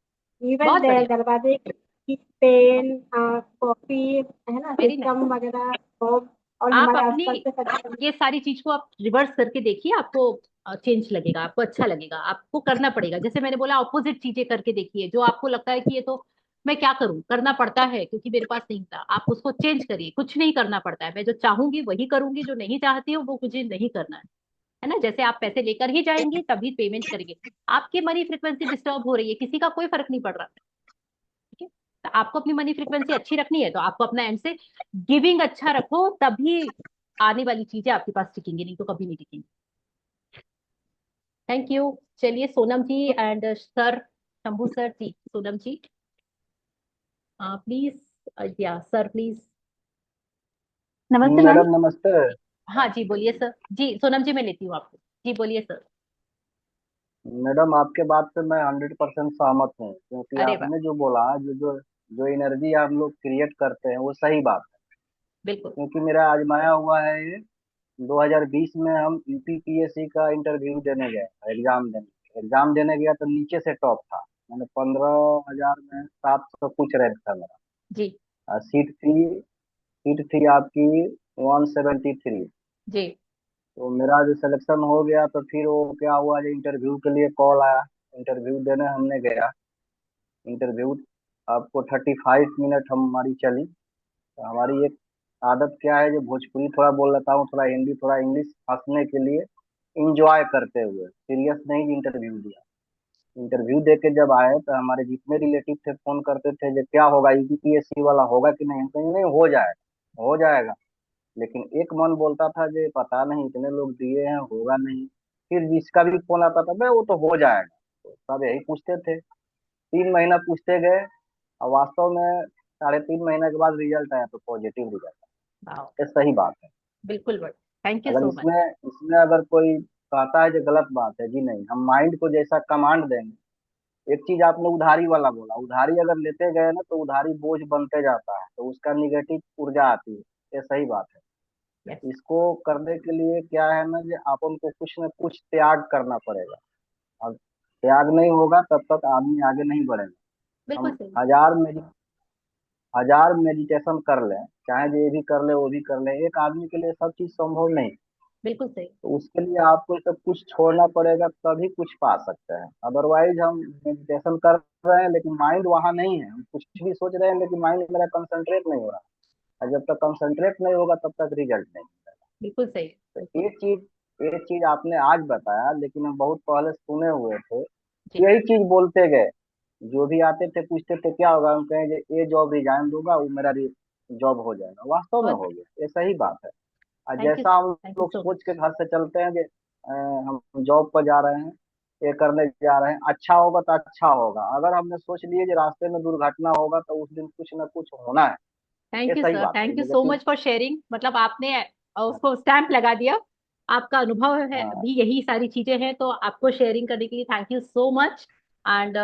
इवन बहुत बढ़िया, दरवाजे की पेन, कॉफी, है ना, वेरी नाइस। सिस्टम वगैरह सब, और आप हमारे अपनी आसपास से सब। ये सारी चीज को आप रिवर्स करके देखिए, आपको चेंज लगेगा, आपको अच्छा लगेगा। आपको करना पड़ेगा, जैसे मैंने बोला, ऑपोजिट चीजें करके देखिए। जो आपको लगता है कि ये तो मैं क्या करूं, करना पड़ता है क्योंकि मेरे पास नहीं था, आप उसको चेंज करिए। कुछ नहीं करना पड़ता है, मैं जो चाहूंगी वही करूंगी, जो नहीं चाहती हूँ वो मुझे नहीं करना है ना। जैसे आप पैसे लेकर ही जाएंगे तभी पेमेंट करेंगे। आपकी मनी फ्रिक्वेंसी डिस्टर्ब हो रही है, किसी का कोई फर्क नहीं पड़ रहा। ठीक है, तो आपको अपनी मनी फ्रिक्वेंसी अच्छी रखनी है, तो आपको अपना एंड से गिविंग अच्छा रखो, तभी आने वाली चीजें आपके पास टिकेंगी, नहीं तो कभी नहीं टिकेंगी। Thank you. चलिए Sonam ji and sir, Shambhu sir ji, Sonam ji please, या सर प्लीज। नमस्ते मैम। मैडम नमस्ते। हाँ जी बोलिए सर जी, सोनम जी मैं लेती हूँ आपको। जी बोलिए सर। मैडम आपके बात से मैं 100% सहमत हूँ, क्योंकि अरे वाह, आपने जो बोला, जो जो जो एनर्जी आप लोग क्रिएट करते हैं वो सही बात है। बिल्कुल। क्योंकि मेरा आजमाया हुआ है ये। 2020 में हम यूपीपीएससी का इंटरव्यू देने गए, एग्जाम देने गया तो नीचे से टॉप था। मैंने 15,000 में 700 कुछ रैंक था मेरा। जी और सीट थी आपकी 173। जी तो मेरा जो सिलेक्शन हो गया तो फिर वो क्या हुआ, जो इंटरव्यू के लिए कॉल आया, इंटरव्यू देने हमने गया। इंटरव्यू आपको 35 मिनट हमारी चली। तो हमारी एक आदत क्या है, जो भोजपुरी थोड़ा बोल लेता हूँ, थोड़ा हिंदी थोड़ा इंग्लिश, हंसने के लिए, इंजॉय करते हुए, सीरियस नहीं इंटरव्यू दिया। इंटरव्यू दे के जब आए तो हमारे जितने रिलेटिव थे फोन करते थे जो क्या होगा, यूपीएससी वाला होगा कि नहीं। हम कहेंगे नहीं, हो जाएगा हो जाएगा। लेकिन एक मन बोलता था जो पता नहीं, इतने लोग दिए हैं, होगा नहीं। फिर जिसका भी फोन आता था भाई वो तो हो जाएगा। तो सब यही पूछते थे। 3 महीना पूछते गए, और वास्तव में 3.5 महीने के बाद रिजल्ट आया तो पॉजिटिव रिजल्ट वाह, आया। ये सही बात है। बिल्कुल बट थैंक यू अगर सो मच। इसमें इसमें अगर कोई कहता है जो गलत बात है, जी नहीं, हम माइंड को जैसा कमांड देंगे। एक चीज आपने उधारी वाला बोला, उधारी अगर लेते गए ना तो उधारी बोझ बनते जाता है, तो उसका निगेटिव ऊर्जा आती है। ये सही बात है। यस, इसको करने के लिए क्या है ना, कि अपन को कुछ न कुछ त्याग करना पड़ेगा। और त्याग नहीं होगा तब तक आदमी आगे नहीं बढ़ेगा। बिल्कुल हम सही। हजार मेडिटेशन कर लें, चाहे जो ये भी कर ले वो भी कर ले, एक आदमी के लिए सब चीज संभव नहीं। बिल्कुल सही। तो उसके लिए आपको सब कुछ छोड़ना पड़ेगा, तभी कुछ पा सकते हैं। अदरवाइज हम मेडिटेशन कर रहे हैं लेकिन माइंड वहाँ नहीं है, हम कुछ भी सोच रहे हैं लेकिन माइंड मेरा कंसंट्रेट नहीं हो रहा। और जब तक कंसंट्रेट नहीं होगा तब तक रिजल्ट नहीं। बिल्कुल सही। तो बिल्कुल। ये चीज आपने आज बताया, लेकिन हम बहुत पहले सुने हुए थे। जी यही चीज बोलते गए। जो भी आते थे पूछते थे क्या होगा, हम कहें ये जॉब रिजाइन दूंगा, वो मेरा जॉब हो जाएगा। वास्तव में बहुत हो गया, ये सही बात है। और थैंक यू। जैसा हम थैंक यू लोग सो सोच के मच। घर से चलते हैं कि हम जॉब पर जा रहे हैं, ये करने जा रहे हैं, अच्छा होगा तो अच्छा होगा। अगर हमने सोच लिए कि रास्ते में दुर्घटना होगा तो उस दिन कुछ ना कुछ होना है। ये थैंक यू सही सर, बात है, thank you so negative. Much for sharing. मतलब आपने उसको स्टैंप लगा दिया। आपका अनुभव है हाँ। भी, यही सारी चीजें हैं, तो आपको शेयरिंग करने के लिए thank you so much. And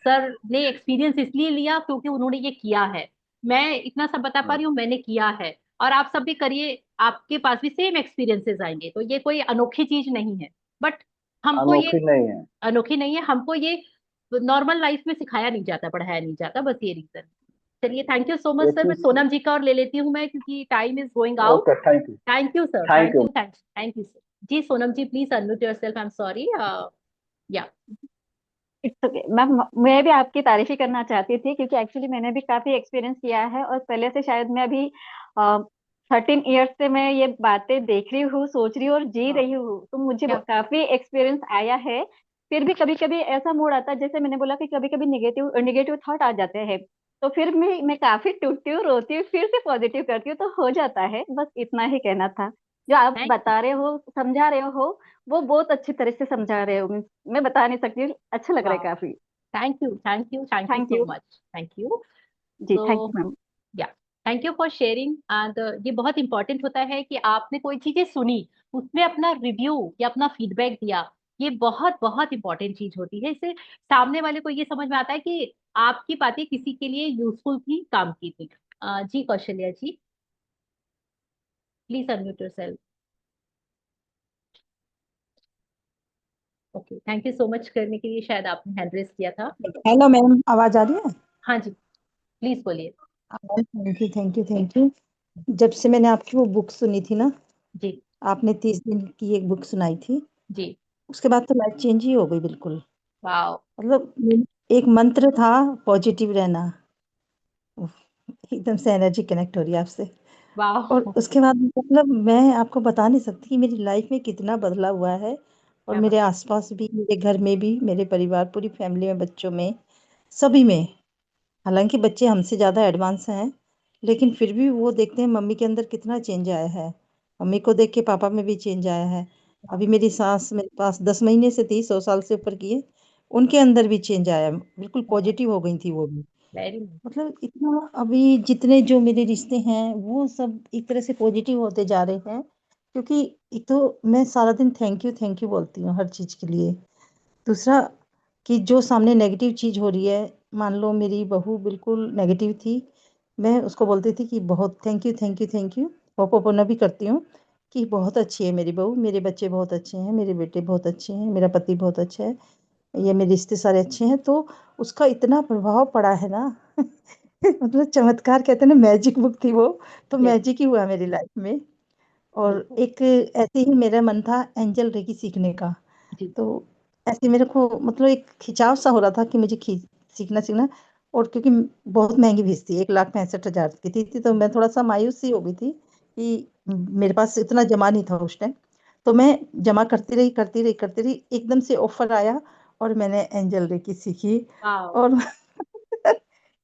sir ने एक्सपीरियंस इसलिए लिया क्योंकि उन्होंने ये किया है। मैं इतना सब बता पा हाँ, रही हूँ, मैंने किया है। और आप सब भी करिए, आपके पास भी सेम एक्सपीरियंसेस आएंगे। तो ये कोई अनोखी चीज नहीं है, बट हमको ये अनोखी नहीं है। अनोखी नहीं है, हमको ये नॉर्मल लाइफ में सिखाया नहीं जाता, पढ़ाया नहीं जाता, बस ये रीजन। चलिए थैंक यू सो मच ये सर। मैं चीज। सोनम जी का और ले लेती हूँ मैं, क्योंकि time is going out. Okay, thank you. Thank you sir, thank thank you. You, thank you sir. Ji Sonam ji please unmute yourself, I am sorry. या इट्स ओके मैम। मैं भी आपकी तारीफ ही करना चाहती थी, क्योंकि एक्चुअली मैंने भी काफी एक्सपीरियंस किया है, और पहले से शायद मैं अभी 13 ईयर्स से मैं ये बातें देख रही हूँ, सोच रही हूँ और जी रही हूँ, तो मुझे क्या काफी एक्सपीरियंस आया है। फिर भी कभी कभी ऐसा मूड आता है, जैसे मैंने बोला कि कभी कभी निगेटिव निगेटिव थॉट आ जाते हैं, तो फिर मैं काफी टूटती हूँ, रोती हूँ, फिर से पॉजिटिव करती हूँ, तो हो जाता है। बस इतना ही कहना था। जो आप थैंक बता रहे हो, समझा रहे हो, वो बहुत अच्छी तरह से समझा रहे हो। मैं बता नहीं सकती, अच्छा लग रहा है वाह, काफी। Thank you, thank you, thank you thank so you. Much, thank you. जी तो थैंक यू मैम। या thank you for sharing. And ये बहुत इंपॉर्टेंट होता है कि आपने कोई चीजें सुनी, उसमें अपना रिव्यू या अपना फीडबैक दिया। ये बहुत बहुत इंपॉर्टेंट चीज होती है। इससे सामने वाले को ये समझ में आता है कि आपकी बातें किसी के लिए यूजफुल थी, काम की थी। जी Kaushalya ji, please unmute yourself. Okay, thank you so much करने के लिए, शायद आपने हैंड रेस किया था। हेलो मैम, आवाज आ रही है? हाँ जी, प्लीज बोलिए। Thank you thank you thank you. जब से मैंने आपकी वो बुक सुनी थी ना, जी आपने 30 दिन की एक बुक सुनाई थी, जी। उसके बाद तो लाइफ चेंज ही हो गई बिल्कुल। वाओ। मतलब एक मंत्र था, पॉजिटिव रहना। उफ, एकदम से एनर्जी कनेक्ट हो रही है आपसे। और वाओ। उसके बाद मतलब मैं आपको बता नहीं सकती कि मेरी लाइफ में कितना बदलाव हुआ है। और क्या बात। मेरे आसपास भी, मेरे घर में भी, मेरे परिवार, पूरी फैमिली में, बच्चों में, सभी में। हालांकि बच्चे हमसे ज़्यादा एडवांस हैं, लेकिन फिर भी वो देखते हैं मम्मी के अंदर कितना चेंज आया है। मम्मी को देख के पापा में भी चेंज आया है। अभी मेरी सास मेरे पास 10 महीने से थी, 100 साल से ऊपर की है। उनके अंदर भी चेंज आया, बिल्कुल पॉजिटिव हो गई थी वो भी। Very nice. मतलब इतना, अभी जितने जो मेरे रिश्ते हैं वो सब एक तरह से पॉजिटिव होते जा रहे हैं। क्योंकि एक तो मैं सारा दिन थैंक यू बोलती हूँ हर चीज़ के लिए। दूसरा कि जो सामने नेगेटिव चीज़ हो रही है, मान लो मेरी बहू बिल्कुल नेगेटिव थी, मैं उसको बोलती थी कि बहुत थैंक यू होपोपोनो भी करती हूँ कि बहुत अच्छी है मेरी बहू, मेरे बच्चे बहुत अच्छे हैं, मेरे बेटे बहुत अच्छे हैं, मेरा पति बहुत अच्छा है, ये मेरे रिश्ते सारे अच्छे हैं। तो उसका इतना प्रभाव पड़ा है ना मतलब चमत्कार कहते हैं ना, मैजिक बुक थी वो, तो यस, मैजिक ही हुआ मेरी लाइफ में। और बिल्कुल। एक ऐसे ही मेरा मन था एंजल रेकी सीखने का। जी, तो ऐसे मेरे को मतलब एक खिंचाव सा हो रहा था कि मुझे सीखना सीखना। और क्योंकि बहुत महंगी फीस थी, 1,65,000 की थी, तो मैं थोड़ा सा मायूस सी हो गई थी कि मेरे पास इतना जमा नहीं था उस टाइम। तो मैं जमा करती रही, एकदम से ऑफर आया और मैंने एंजल रेकी सीखी। वाओ, और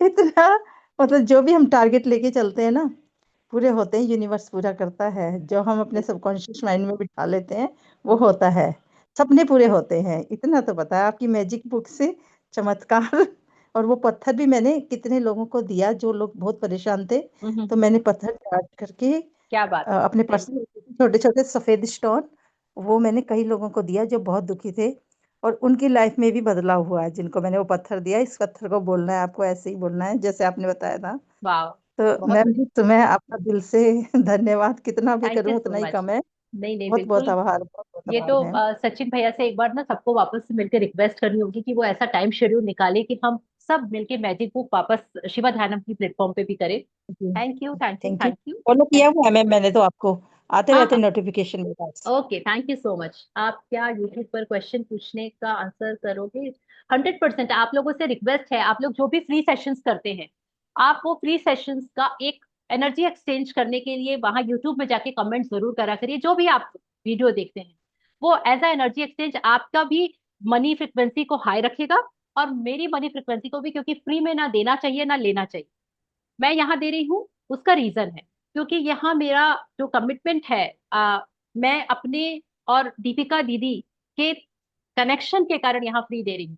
इतना मतलब जो भी हम टारगेट लेके चलते हैं ना, पूरे होते हैं, यूनिवर्स पूरा करता है। जो हम अपने सबकॉन्शियस माइंड में बिठा लेते हैं वो होता है, सपने पूरे होते हैं। इतना तो पता है आपकी मैजिक बुक से, चमत्कार। और वो पत्थर भी मैंने कितने लोगों को दिया, जो लोग बहुत परेशान थे, तो मैंने पत्थर चार्ज करके क्या बात है, अपने पर्स सही। में छोटे छोटे सफेद स्टोन, वो मैंने कई लोगों को दिया जो बहुत दुखी थे, और उनकी लाइफ में भी बदलाव हुआ है। जिनको मैंने वो पत्थर दिया, इस पत्थर को बोलना है आपको, ऐसे ही बोलना है जैसे आपने बताया था। वाओ, तो बहुत मैम बढ़िया। तुम्हें आपका दिल से धन्यवाद, कितना भी थैंक यू करूँ सो उतना ही मच। कम है। नहीं नहीं, बहुत बहुत बिल्कुल। आभार, बहुत बहुत ये आभार तो मैम। सचिन भैया से एक बार ना सबको वापस से मिलकर रिक्वेस्ट करनी होगी कि वो ऐसा टाइम शेड्यूल निकाले कि हम सब मिलके मैजिक बुक वापस शिवा ध्यानम की प्लेटफॉर्म पे भी करें। जी, thank you, thank you, thank you. Thank you. Follow किया हुआ है मैम मैंने तो आपको, आते हाँ रहते हाँ, नोटिफिकेशन मेरे पास। Okay, thank you so much. आप क्या यूट्यूब पर क्वेश्चन पूछने का आंसर करोगे? 100% आप लोगों से रिक्वेस्ट है, आप लोग जो भी फ्री सेशंस करते हैं, आप वो फ्री सेशंस का एक एनर्जी एक्सचेंज करने के लिए वहां यूट्यूब में जाके कमेंट जरूर करा करिए। जो भी आप वीडियो देखते हैं, वो एज अ एनर्जी एक्सचेंज आपका भी मनी फ्रिक्वेंसी को हाई रखेगा, और मेरी मनी फ्रिक्वेंसी को भी, क्योंकि फ्री में ना देना चाहिए ना लेना चाहिए। मैं यहाँ दे रही हूँ, उसका रीजन है क्योंकि यहाँ मेरा जो कमिटमेंट है, मैं अपने और दीपिका दीदी के कनेक्शन के कारण यहाँ फ्री दे रही हूँ।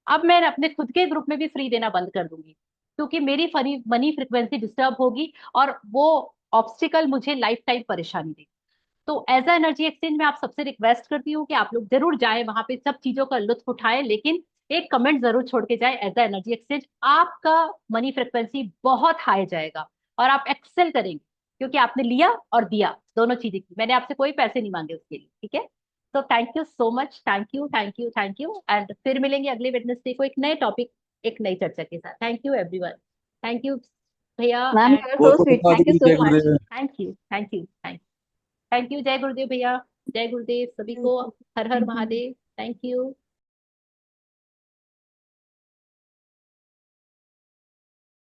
अब मैं अपने खुद के ग्रुप में भी फ्री देना बंद कर दूंगी, क्योंकि मेरी फनी मनी फ्रिक्वेंसी डिस्टर्ब होगी, और वो ऑब्स्टिकल मुझे लाइफ टाइम परेशानी देगी। तो एज अ एनर्जी एक्सचेंज में आप सबसे रिक्वेस्ट करती हूँ कि आप लोग जरूर जाएं वहां पे, सब चीजों का लुत्फ उठाएं, लेकिन एक कमेंट जरूर छोड़ के जाए एज अ एनर्जी एक्सचेंज। आपका मनी फ्रिक्वेंसी बहुत हाई जाएगा और आप एक्सेल करेंगे, क्योंकि आपने लिया और दिया, दोनों चीजें की। मैंने आपसे कोई पैसे नहीं मांगे उसके लिए, ठीक है? तो thank you so much, thank you, thank you, thank you. And फिर मिलेंगे अगले वेडनेसडे को एक नए टॉपिक, एक नई चर्चा के साथ। Thank you everyone. Thank you भैया। मैम, एंड यू आर बहुत सो बहुत स्वीट, धन्यवाद थैंक यू दीदी, सो जय much. Gurudev. Thank you, thank you, thank you, जय गुरुदेव भैया, जय गुरुदेव सभी को। हर हर Thank you. Mahadev. Thank you.